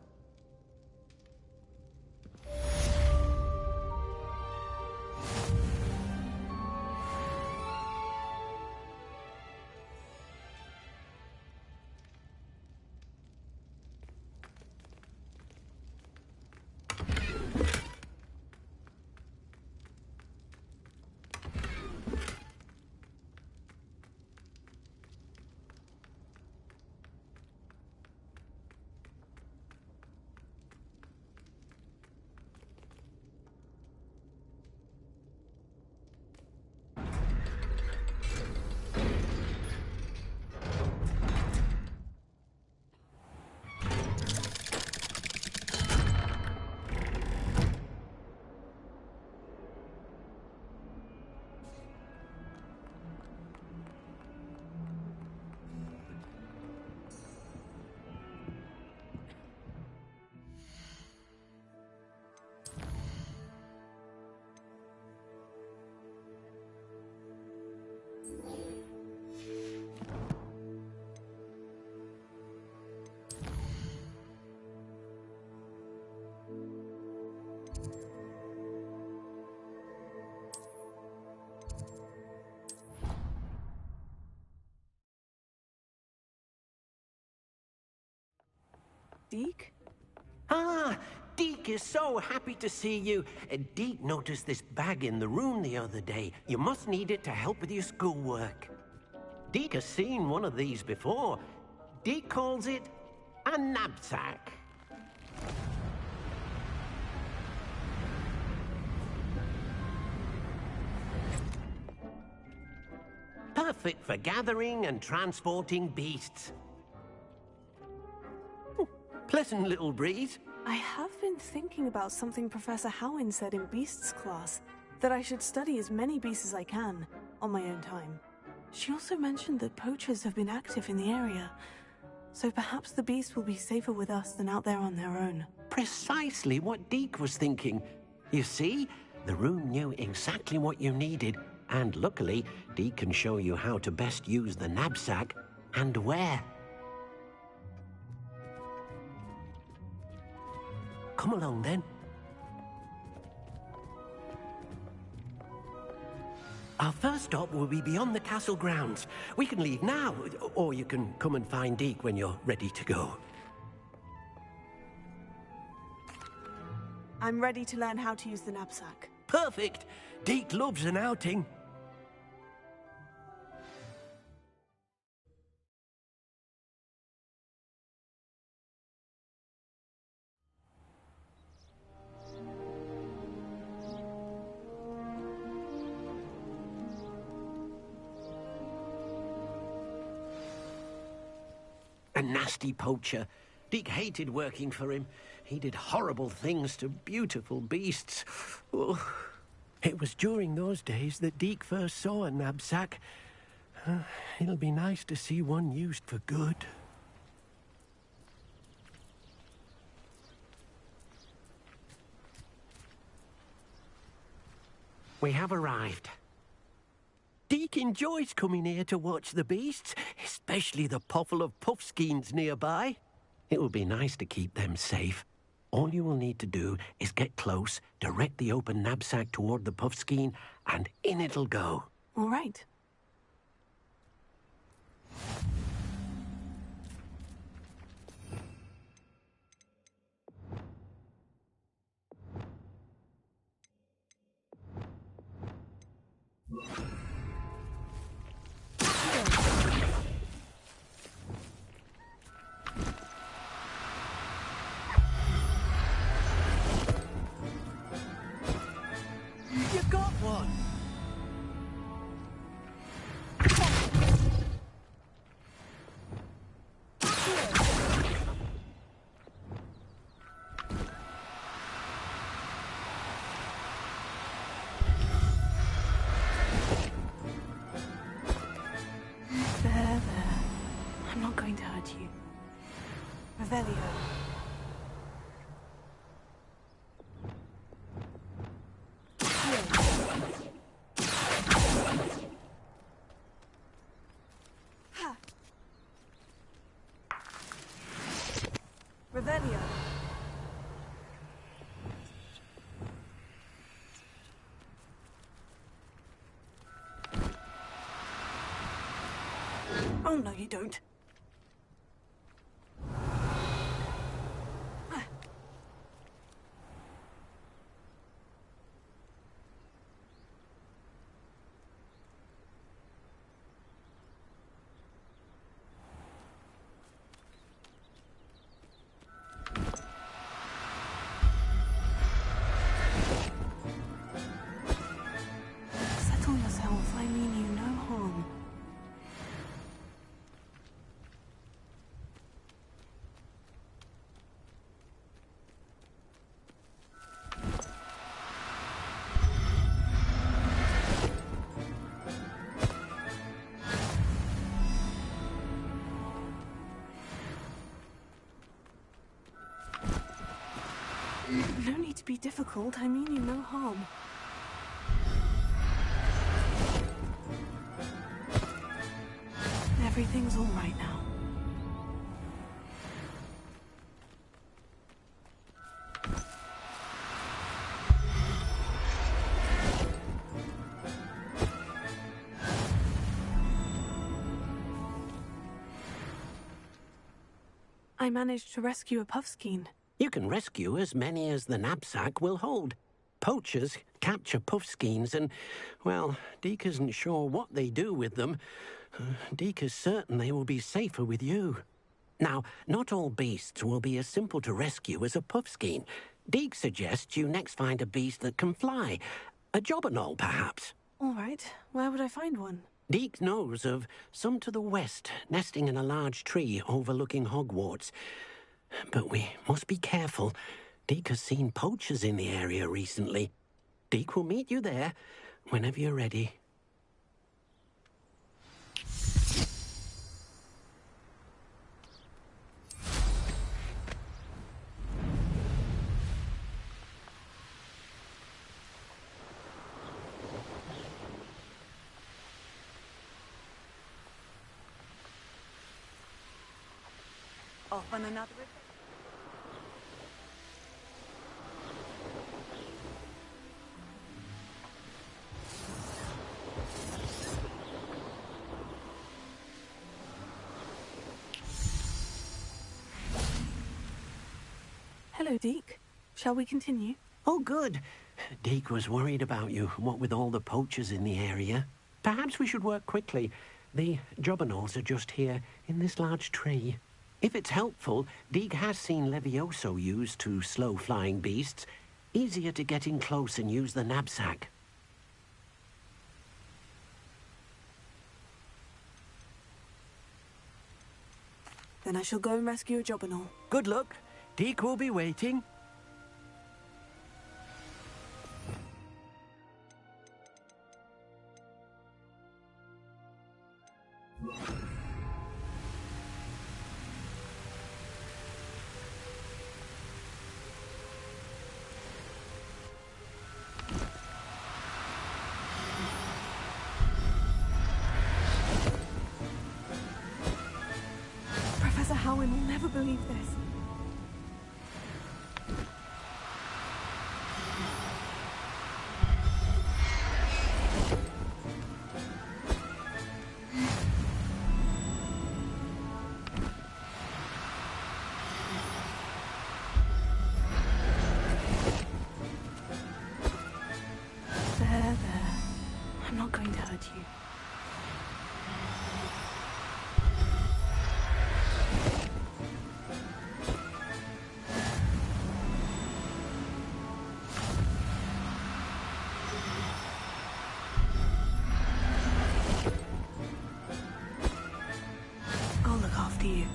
Deke? Ah, Deke is so happy to see you. Deke noticed this bag in the room the other day. You must need it to help with your schoolwork. Deke has seen one of these before. Deke calls it a knapsack. Perfect for gathering and transporting beasts. Pleasant little breeze. I have been thinking about something Professor Howin said in Beasts class, that I should study as many beasts as I can, on my own time. She also mentioned that poachers have been active in the area, so perhaps the beasts will be safer with us than out there on their own. Precisely what Deke was thinking. You see, the room knew exactly what you needed, and luckily, Deke can show you how to best use the knapsack and where. Come along, then. Our first stop will be beyond the castle grounds. We can leave now, or you can come and find Deke when you're ready to go. I'm ready to learn how to use the knapsack. Perfect! Deke loves an outing. A nasty poacher. Deke hated working for him. He did horrible things to beautiful beasts. Oh. It was during those days that Deke first saw a knapsack. It'll be nice to see one used for good. We have arrived. Deke enjoys coming here to watch the beasts, especially the potful of puffskeins nearby. It will be nice to keep them safe. All you will need to do is get close, direct the open knapsack toward the puffskein, and in it'll go. All right. You got one! There. I'm not going to hurt you. Revelio. Revelio. Oh, no, you don't. Settle yourself. I mean you no harm. No need to be difficult. I mean you no harm. Everything's all right now. I managed to rescue a puffskein. You can rescue as many as the knapsack will hold. Poachers capture puffskeins and, well, Deke isn't sure what they do with them. Deke is certain they will be safer with you. Now, not all beasts will be as simple to rescue as a puffskein. Deke suggests you next find a beast that can fly. A jobberknoll, perhaps. All right. Where would I find one? Deke knows of some to the west, nesting in a large tree overlooking Hogwarts. But we must be careful. Deke has seen poachers in the area recently. Deke will meet you there whenever you're ready. Off on another adventure. Hello, Deke. Shall we continue? Oh, good. Deke was worried about you, what with all the poachers in the area. Perhaps we should work quickly. The jobberknolls are just here, in this large tree. If it's helpful, Deke has seen Levioso used to slow flying beasts. Easier to get in close and use the knapsack. Then I shall go and rescue a jobberknoll. Good luck. Deke will be waiting. Professor Howin will never believe this. There. I'm not going to hurt you. I'll look after you.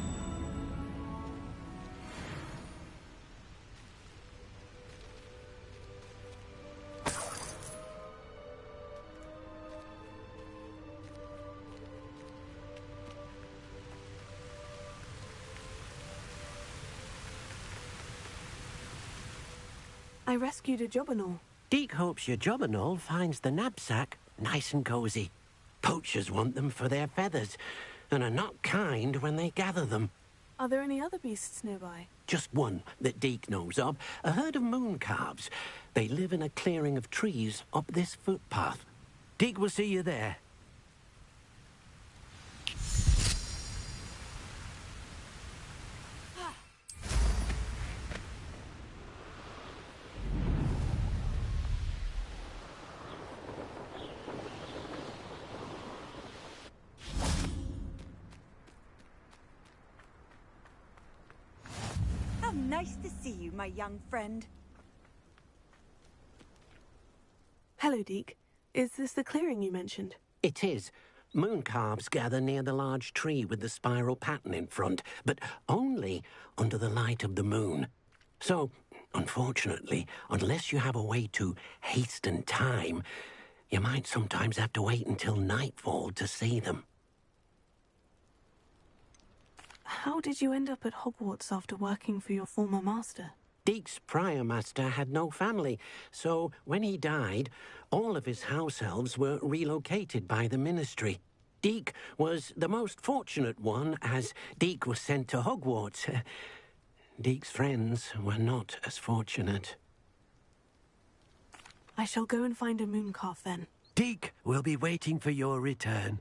I rescued a jobberknoll. Deke hopes your jobberknoll finds the knapsack nice and cozy. Poachers want them for their feathers, and are not kind when they gather them. Are there any other beasts nearby? Just one that Deke knows of, a herd of moon calves. They live in a clearing of trees up this footpath. Deke will see you there. How nice to see you, my young friend. Hello, Deke. Is this the clearing you mentioned? It is. Moon calves gather near the large tree with the spiral pattern in front, but only under the light of the moon. So, unfortunately, unless you have a way to hasten time, you might sometimes have to wait until nightfall to see them. How did you end up at Hogwarts after working for your former master? Deke's prior master had no family, so when he died, all of his house elves were relocated by the ministry. Deke was the most fortunate one, as Deke was sent to Hogwarts. Deke's friends were not as fortunate. I shall go and find a mooncalf then. Deke will be waiting for your return.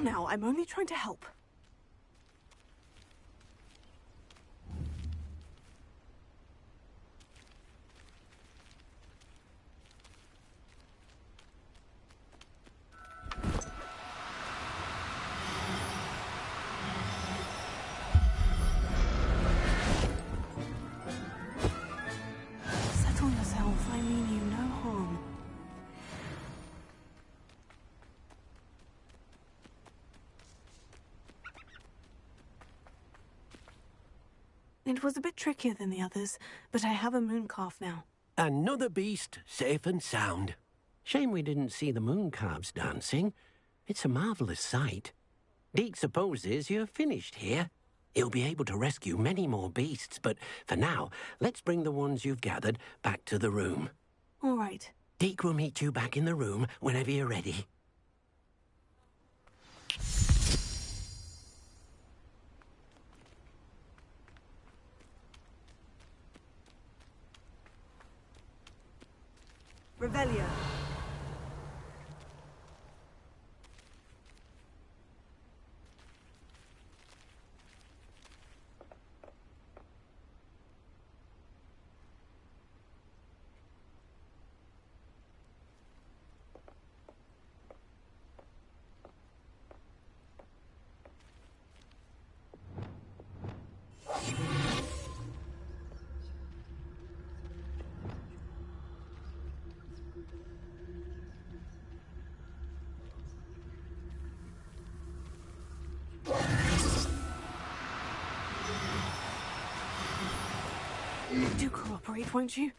Now, I'm only trying to help. Settle yourself. I mean you no harm. It was a bit trickier than the others, but I have a mooncalf now. Another beast, safe and sound. Shame we didn't see the mooncalves dancing. It's a marvellous sight. Deke supposes you're finished here. He'll be able to rescue many more beasts, but for now, let's bring the ones you've gathered back to the room. All right. Deke will meet you back in the room whenever you're ready. Revelio. Do cooperate, won't you?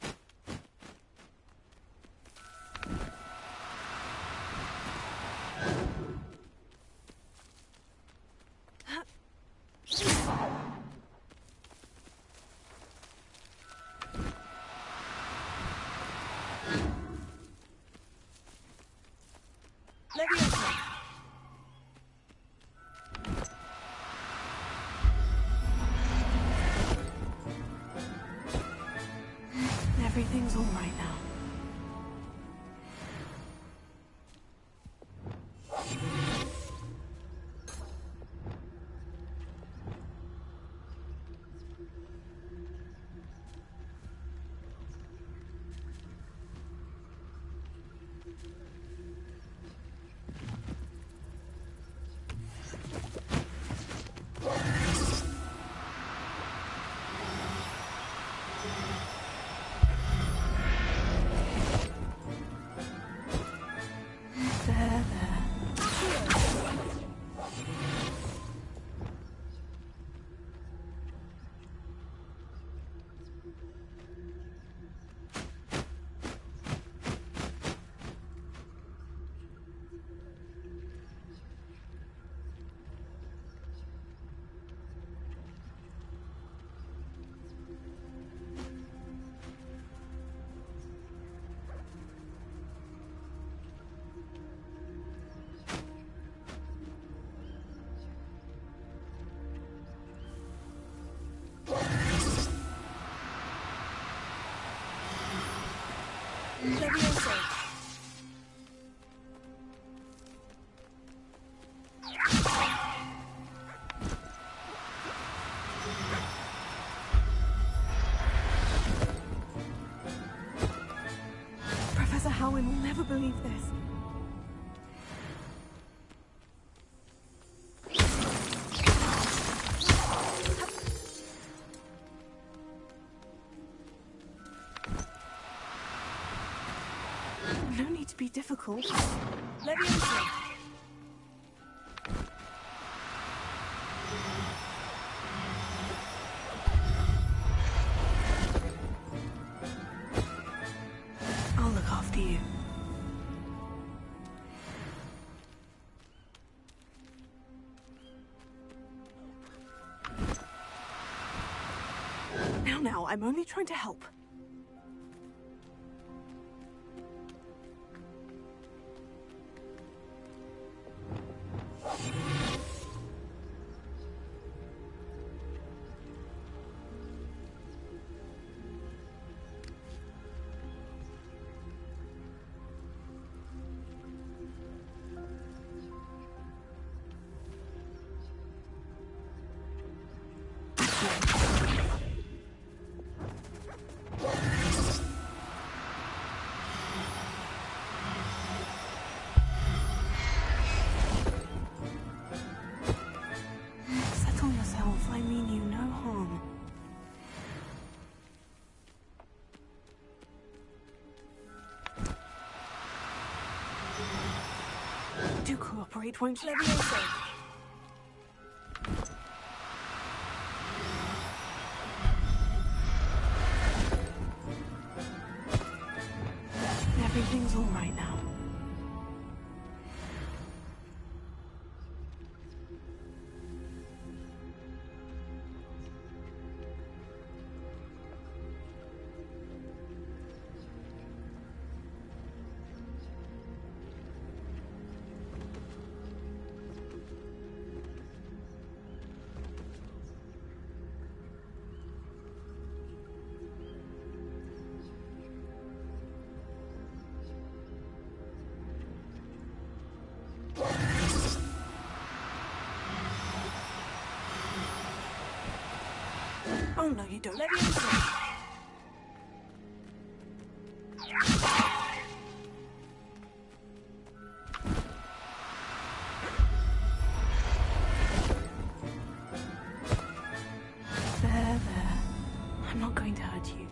Everything's all right now. Professor Howin will never believe this. No need to be difficult. Leviosa. now, I'm only trying to help. Settle yourself. I mean you no harm. Do cooperate, won't you? Levioso. Everything's all right now. Oh no, you don't. Levioso. There. I'm not going to hurt you.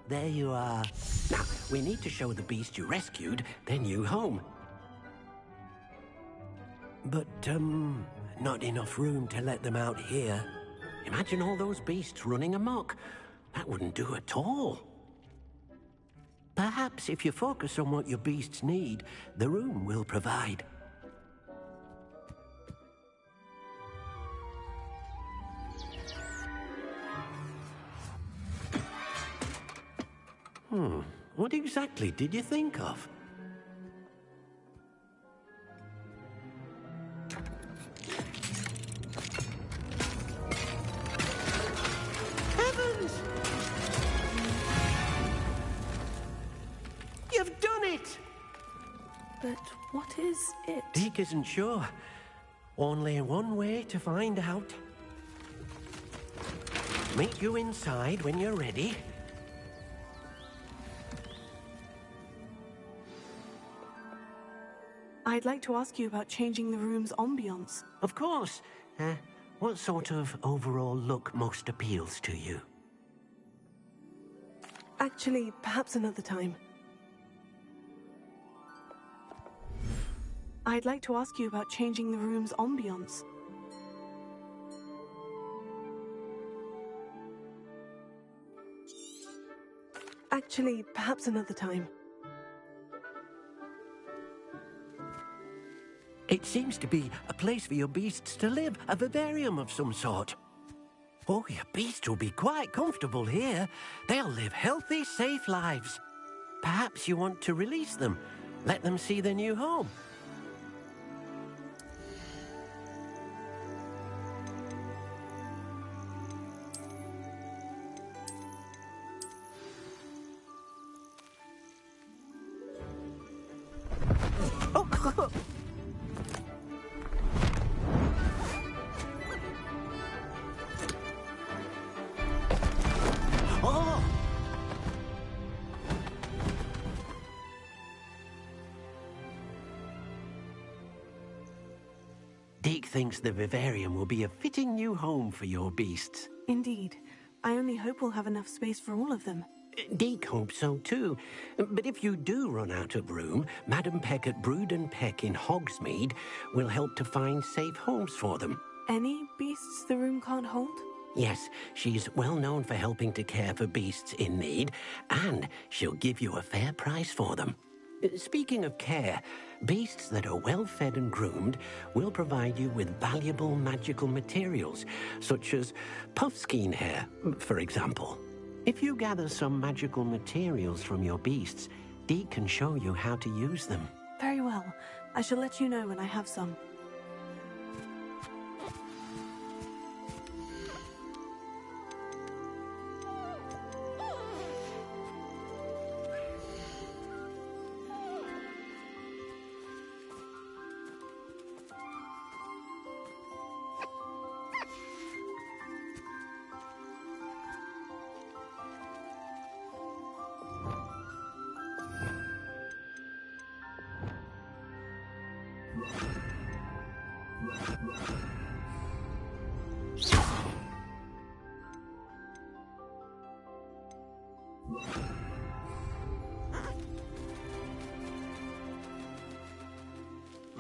There you are. Now, we need to show the beast you rescued their new home. But, not enough room to let them out here. Imagine all those beasts running amok. That wouldn't do at all. Perhaps if you focus on what your beasts need, the room will provide. What exactly did you think of? Heavens! You've done it! But what is it? Deke isn't sure. Only one way to find out. Meet you inside when you're ready. I'd like to ask you about changing the room's ambiance. Of course. What sort of overall look most appeals to you? Actually, perhaps another time. I'd like to ask you about changing the room's ambiance. Actually, perhaps another time. It seems to be a place for your beasts to live, a vivarium of some sort. Oh, your beasts will be quite comfortable here. They'll live healthy, safe lives. Perhaps you want to release them, let them see their new home. Deke thinks the vivarium will be a fitting new home for your beasts. Indeed. I only hope we'll have enough space for all of them. Deke hopes so too. But if you do run out of room, Madam Peck at Brood and Peck in Hogsmeade will help to find safe homes for them. any beasts the room can't hold? Yes, she's well known for helping to care for beasts in need, and she'll give you a fair price for them. Speaking of care, beasts that are well fed and groomed will provide you with valuable magical materials, such as puffskein hair, for example. If you gather some magical materials from your beasts, Dee can show you how to use them. Very well. I shall let you know when I have some.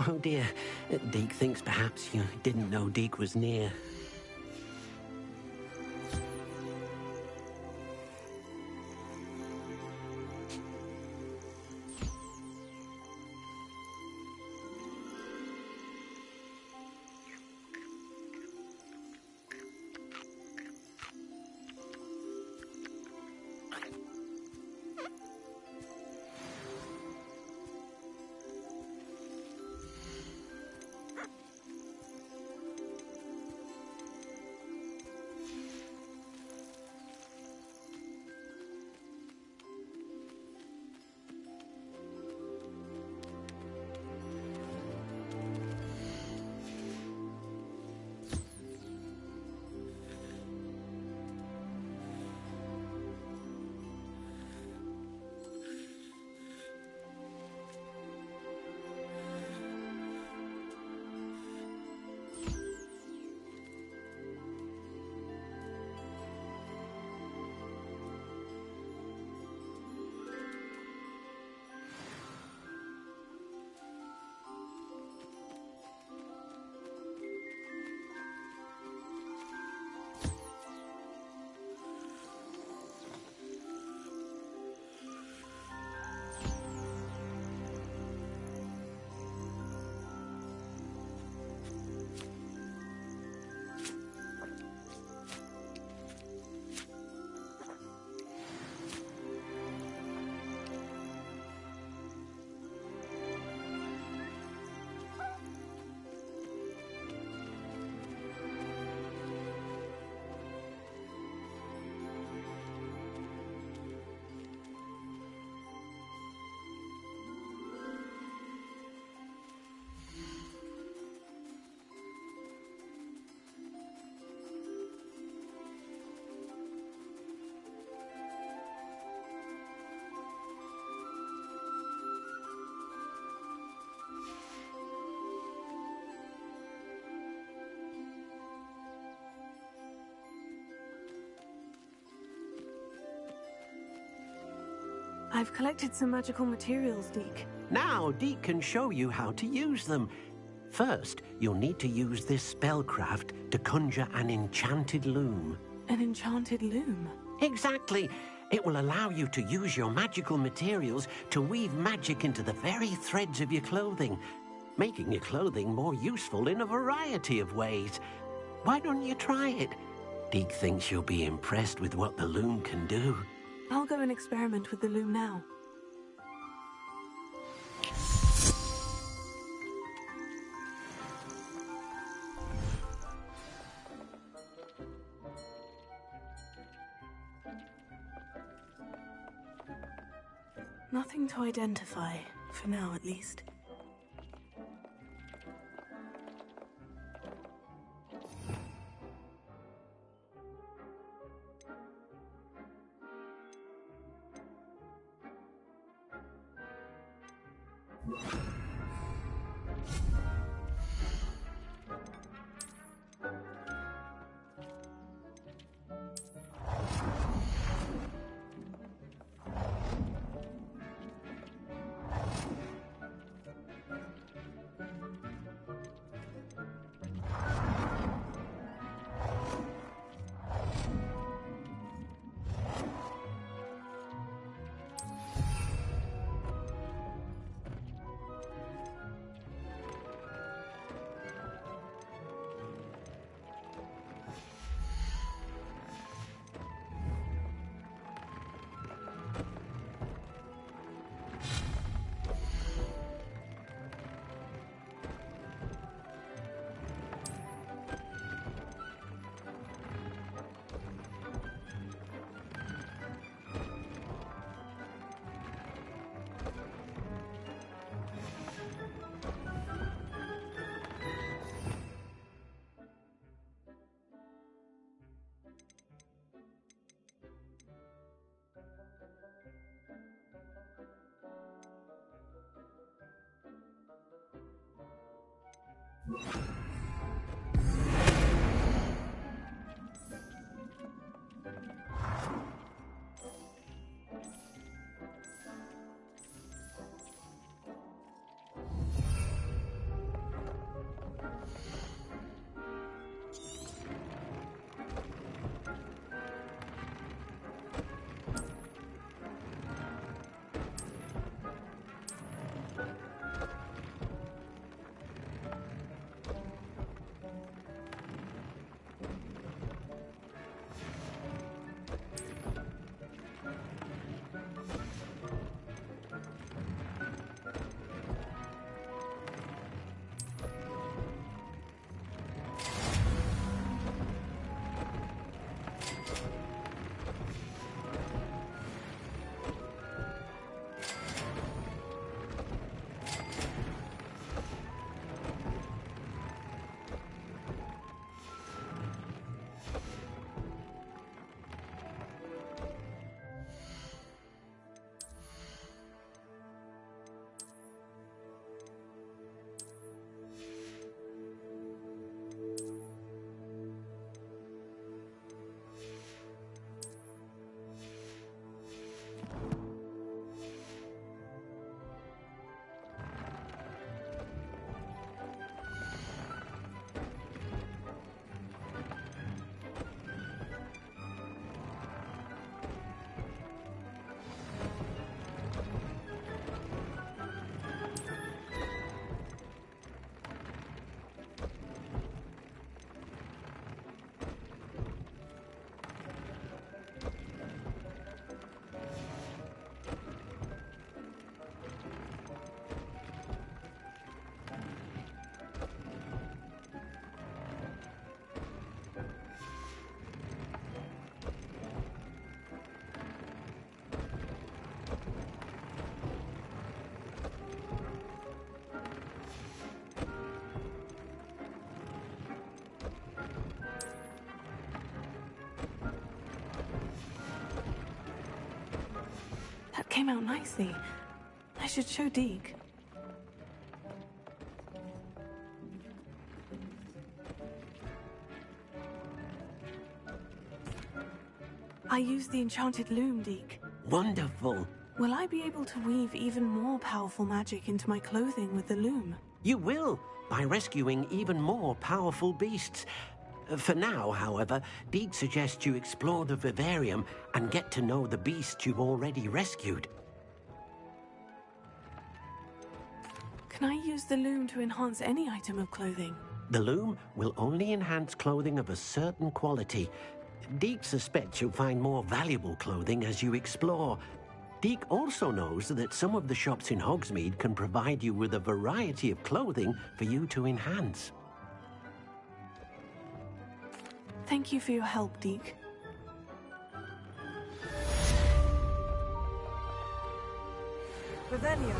Oh dear, Deke thinks perhaps you didn't know Deke was near. I've collected some magical materials, Deke. Now Deke can show you how to use them. First, you'll need to use this spellcraft to conjure an enchanted loom. An enchanted loom? Exactly. It will allow you to use your magical materials to weave magic into the very threads of your clothing, making your clothing more useful in a variety of ways. Why don't you try it? Deke thinks you'll be impressed with what the loom can do. I'll go and experiment with the loom now. Nothing to identify, for now at least. That came out nicely. I should show Deke. I used the enchanted loom, Deke. Wonderful. Will I be able to weave even more powerful magic into my clothing with the loom? You will, by rescuing even more powerful beasts. For now, however, Deke suggests you explore the vivarium and get to know the beasts you've already rescued. Can I use the loom to enhance any item of clothing? The loom will only enhance clothing of a certain quality. Deke suspects you'll find more valuable clothing as you explore. Deke also knows that some of the shops in Hogsmeade can provide you with a variety of clothing for you to enhance. Thank you for your help, Deke. Revelio.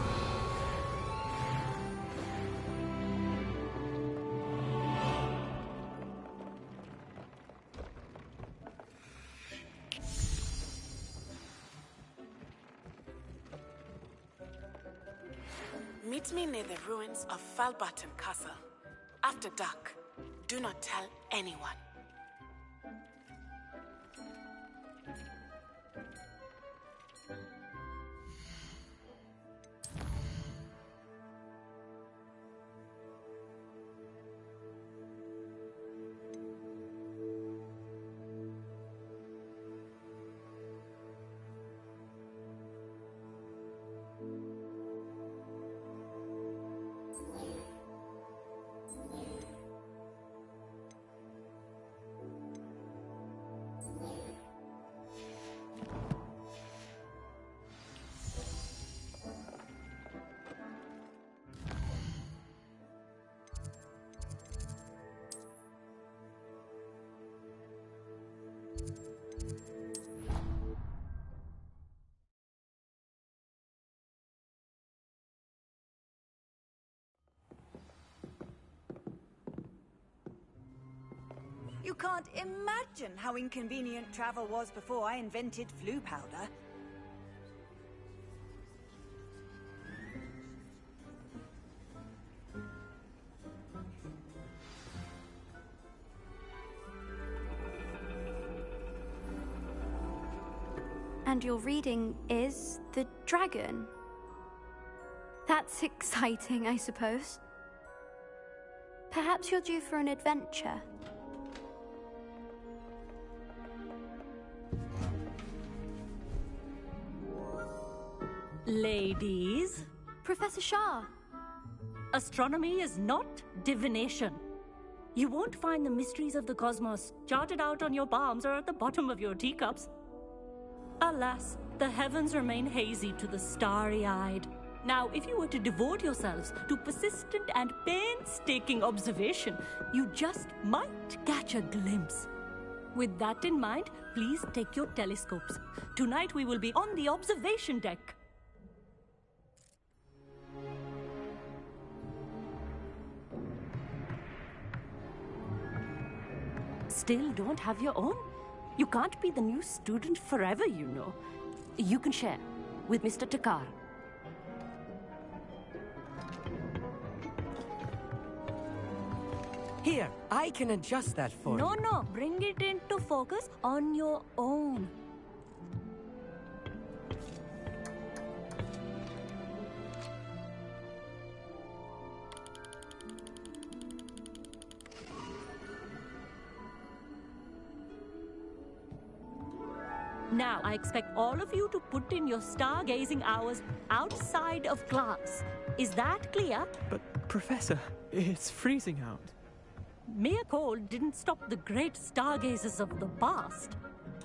Meet me near the ruins of Falbaton Castle. After dark. Do not tell anyone. You can't imagine how inconvenient travel was before I invented flu powder. And your reading is the dragon. That's exciting, I suppose. Perhaps you're due for an adventure. Ladies. Professor Shah. Astronomy is not divination. You won't find the mysteries of the cosmos charted out on your palms or at the bottom of your teacups. Alas, the heavens remain hazy to the starry-eyed. Now, if you were to devote yourselves to persistent and painstaking observation, you just might catch a glimpse. With that in mind, please take your telescopes. Tonight we will be on the observation deck. Still don't have your own? You can't be the new student forever, you know. You can share with Mr. Takar. Here, I can adjust that for you. No, bring it into focus on your own. Now, I expect all of you to put in your stargazing hours outside of class. Is that clear? But, Professor, it's freezing out. Mere cold didn't stop the great stargazers of the past.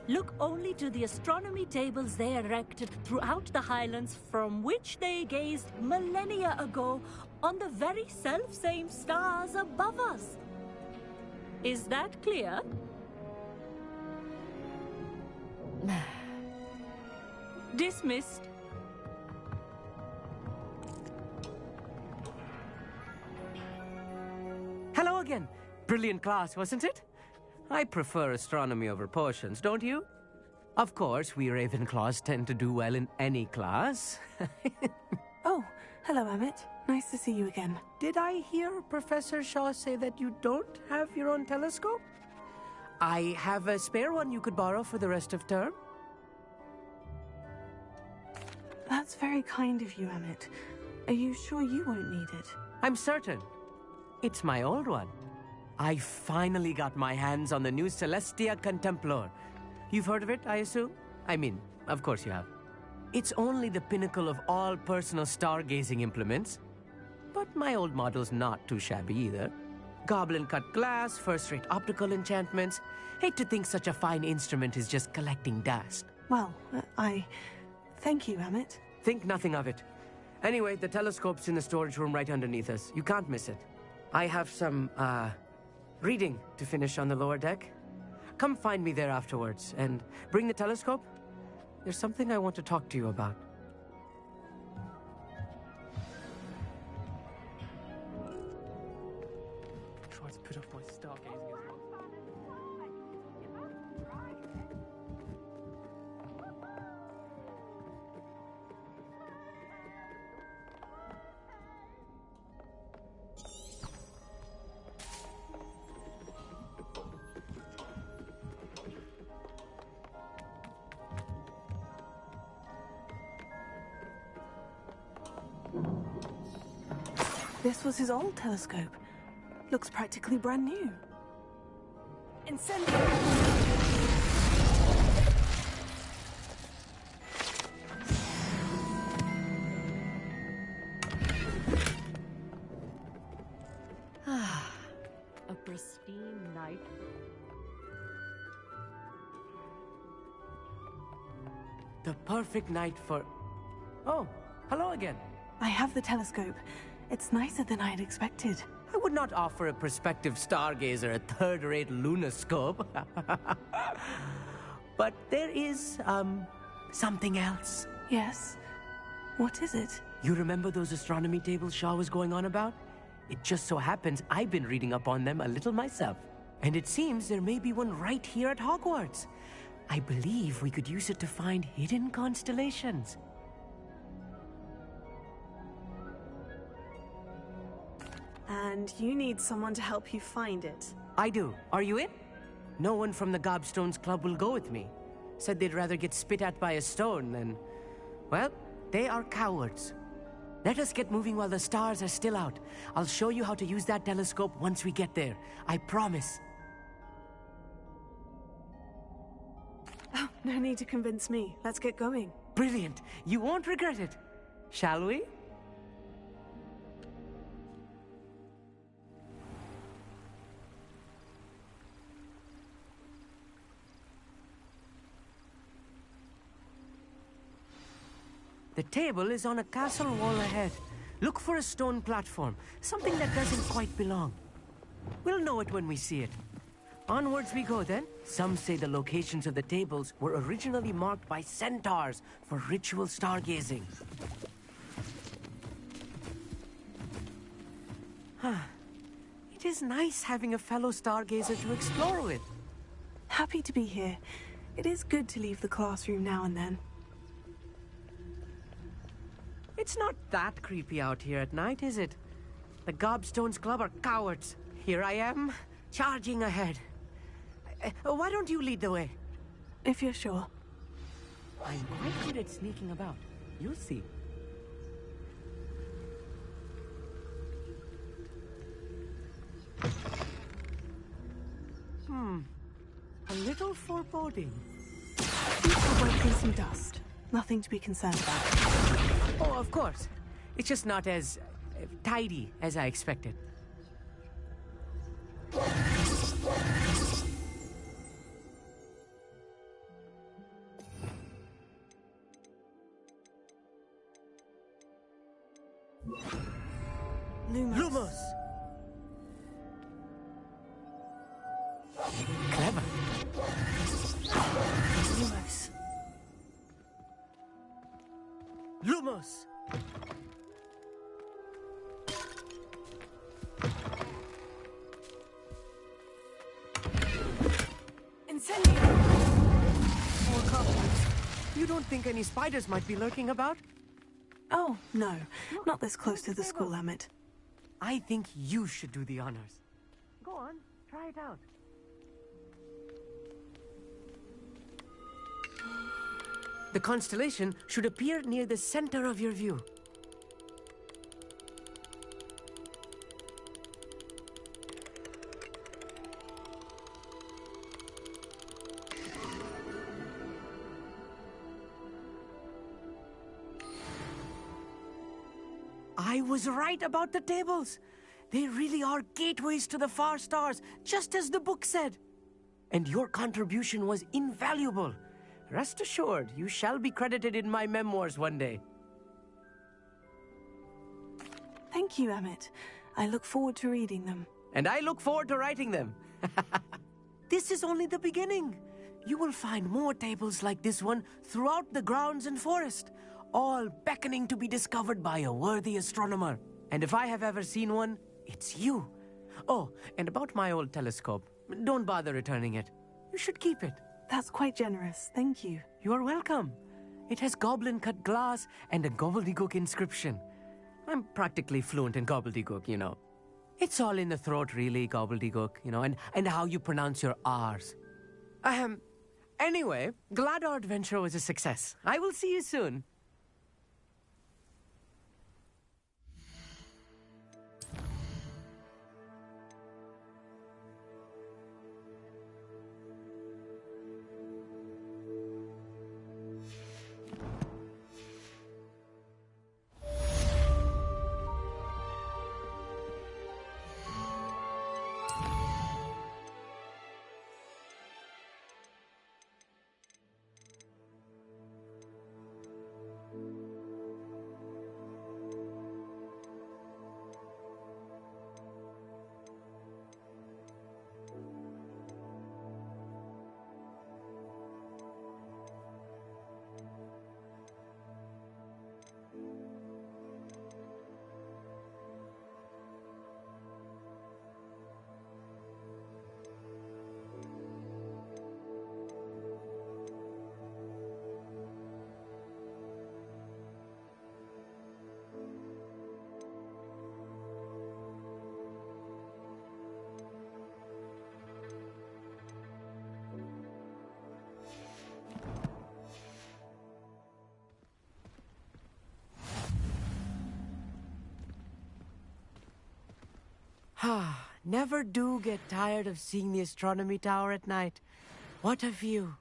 Look only to the astronomy tables they erected throughout the Highlands, from which they gazed millennia ago on the very self-same stars above us. Is that clear? Dismissed. Hello again. Brilliant class, wasn't it? I prefer astronomy over potions, don't you? Of course, we Ravenclaws tend to do well in any class. Oh, hello, Emmett. Nice to see you again. Did I hear Professor Shaw say that you don't have your own telescope? I have a spare one you could borrow for the rest of term. That's very kind of you, Emmett. Are you sure you won't need it? I'm certain. It's my old one. I finally got my hands on the new Celestia Contemplar. You've heard of it, I assume? I mean, of course you have. It's only the pinnacle of all personal stargazing implements. But my old model's not too shabby either. Goblin-cut glass, first-rate optical enchantments. Hate to think such a fine instrument is just collecting dust. Well, thank you, Emmett. Think nothing of it. Anyway, the telescope's in the storage room right underneath us. You can't miss it. I have some, reading to finish on the lower deck. Come find me there afterwards, and bring the telescope. There's something I want to talk to you about. Try to put off my stargazing as well. This was his old telescope. Looks practically brand new. Incendiary! A pristine night. The perfect night for... Oh, hello again. I have the telescope. It's nicer than I had expected. I would not offer a prospective stargazer a third-rate lunoscope. But there is, something else. Yes? What is it? You remember those astronomy tables Shaw was going on about? It just so happens I've been reading up on them a little myself. And it seems there may be one right here at Hogwarts. I believe we could use it to find hidden constellations. And you need someone to help you find it. I do. Are you in? No one from the Gobstones Club will go with me. said they'd rather get spit at by a stone than... Well, they are cowards. Let us get moving while the stars are still out. I'll show you how to use that telescope once we get there. I promise. Oh, no need to convince me. Let's get going. Brilliant. You won't regret it. Shall we? The table is on a castle wall ahead. Look for a stone platform, something that doesn't quite belong. We'll know it when we see it. Onwards we go then. Some say the locations of the tables were originally marked by centaurs for ritual stargazing. It is nice having a fellow stargazer to explore with. Happy to be here. It is good to leave the classroom now and then. It's not that creepy out here at night, is it? The Gobstones Club are cowards. Here I am, charging ahead. Why don't you lead the way? If you're sure. I'm quite good at sneaking about. You'll see. A little foreboding. We're wiping some dust. Nothing to be concerned about. Oh, of course. It's just not as tidy as I expected. Lumos! Clever. Lumos. Lumos! Incendio! More copies. You don't think any spiders might be lurking about? Oh, no. Not this close to the school, Emmett. I think you should do the honors. Go on, try it out. The constellation should appear near the center of your view. I was right about the tables. They really are gateways to the far stars, just as the book said. And your contribution was invaluable. Rest assured, you shall be credited in my memoirs one day. Thank you, Emmett. I look forward to reading them. And I look forward to writing them. This is only the beginning. You will find more tables like this one throughout the grounds and forest, all beckoning to be discovered by a worthy astronomer. And if I have ever seen one, it's you. Oh, and about my old telescope, don't bother returning it. You should keep it. That's quite generous. Thank you. You are welcome. It has goblin-cut glass and a gobbledygook inscription. I'm practically fluent in gobbledygook, you know. It's all in the throat, really, gobbledygook, you know, and how you pronounce your R's. Anyway, glad our adventure was a success. I will see you soon. Never do get tired of seeing the astronomy tower at night. What a view.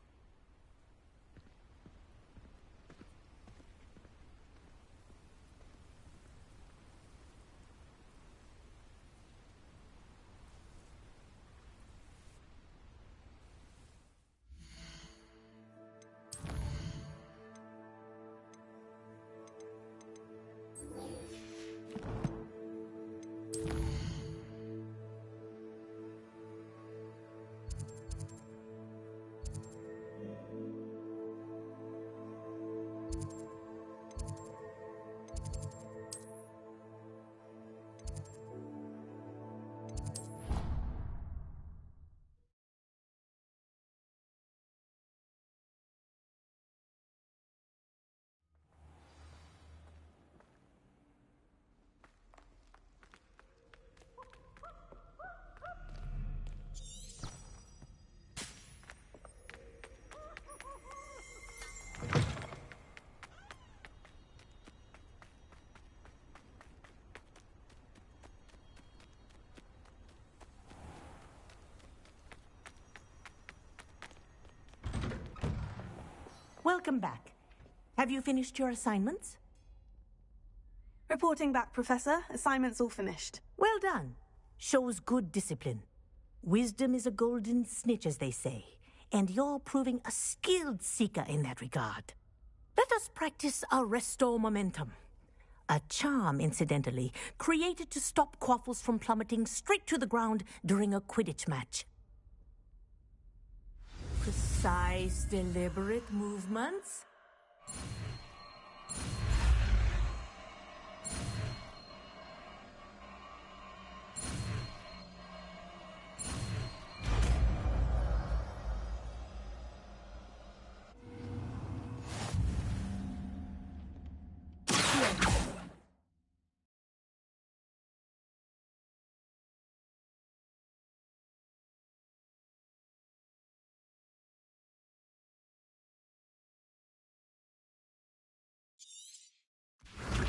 Welcome back. Have you finished your assignments? Reporting back, Professor. Assignments all finished. Well done. Shows good discipline. Wisdom is a golden snitch, as they say, and you're proving a skilled seeker in that regard. Let us practice our Restore Momentum. A charm, incidentally, created to stop quaffles from plummeting straight to the ground during a Quidditch match. Precise, deliberate movements.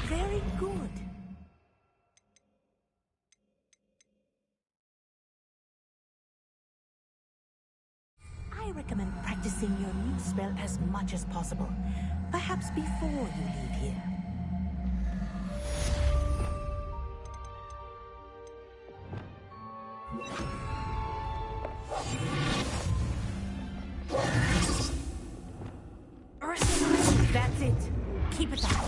Very good. I recommend practicing your new spell as much as possible, perhaps before you leave here. That's it. Keep it up.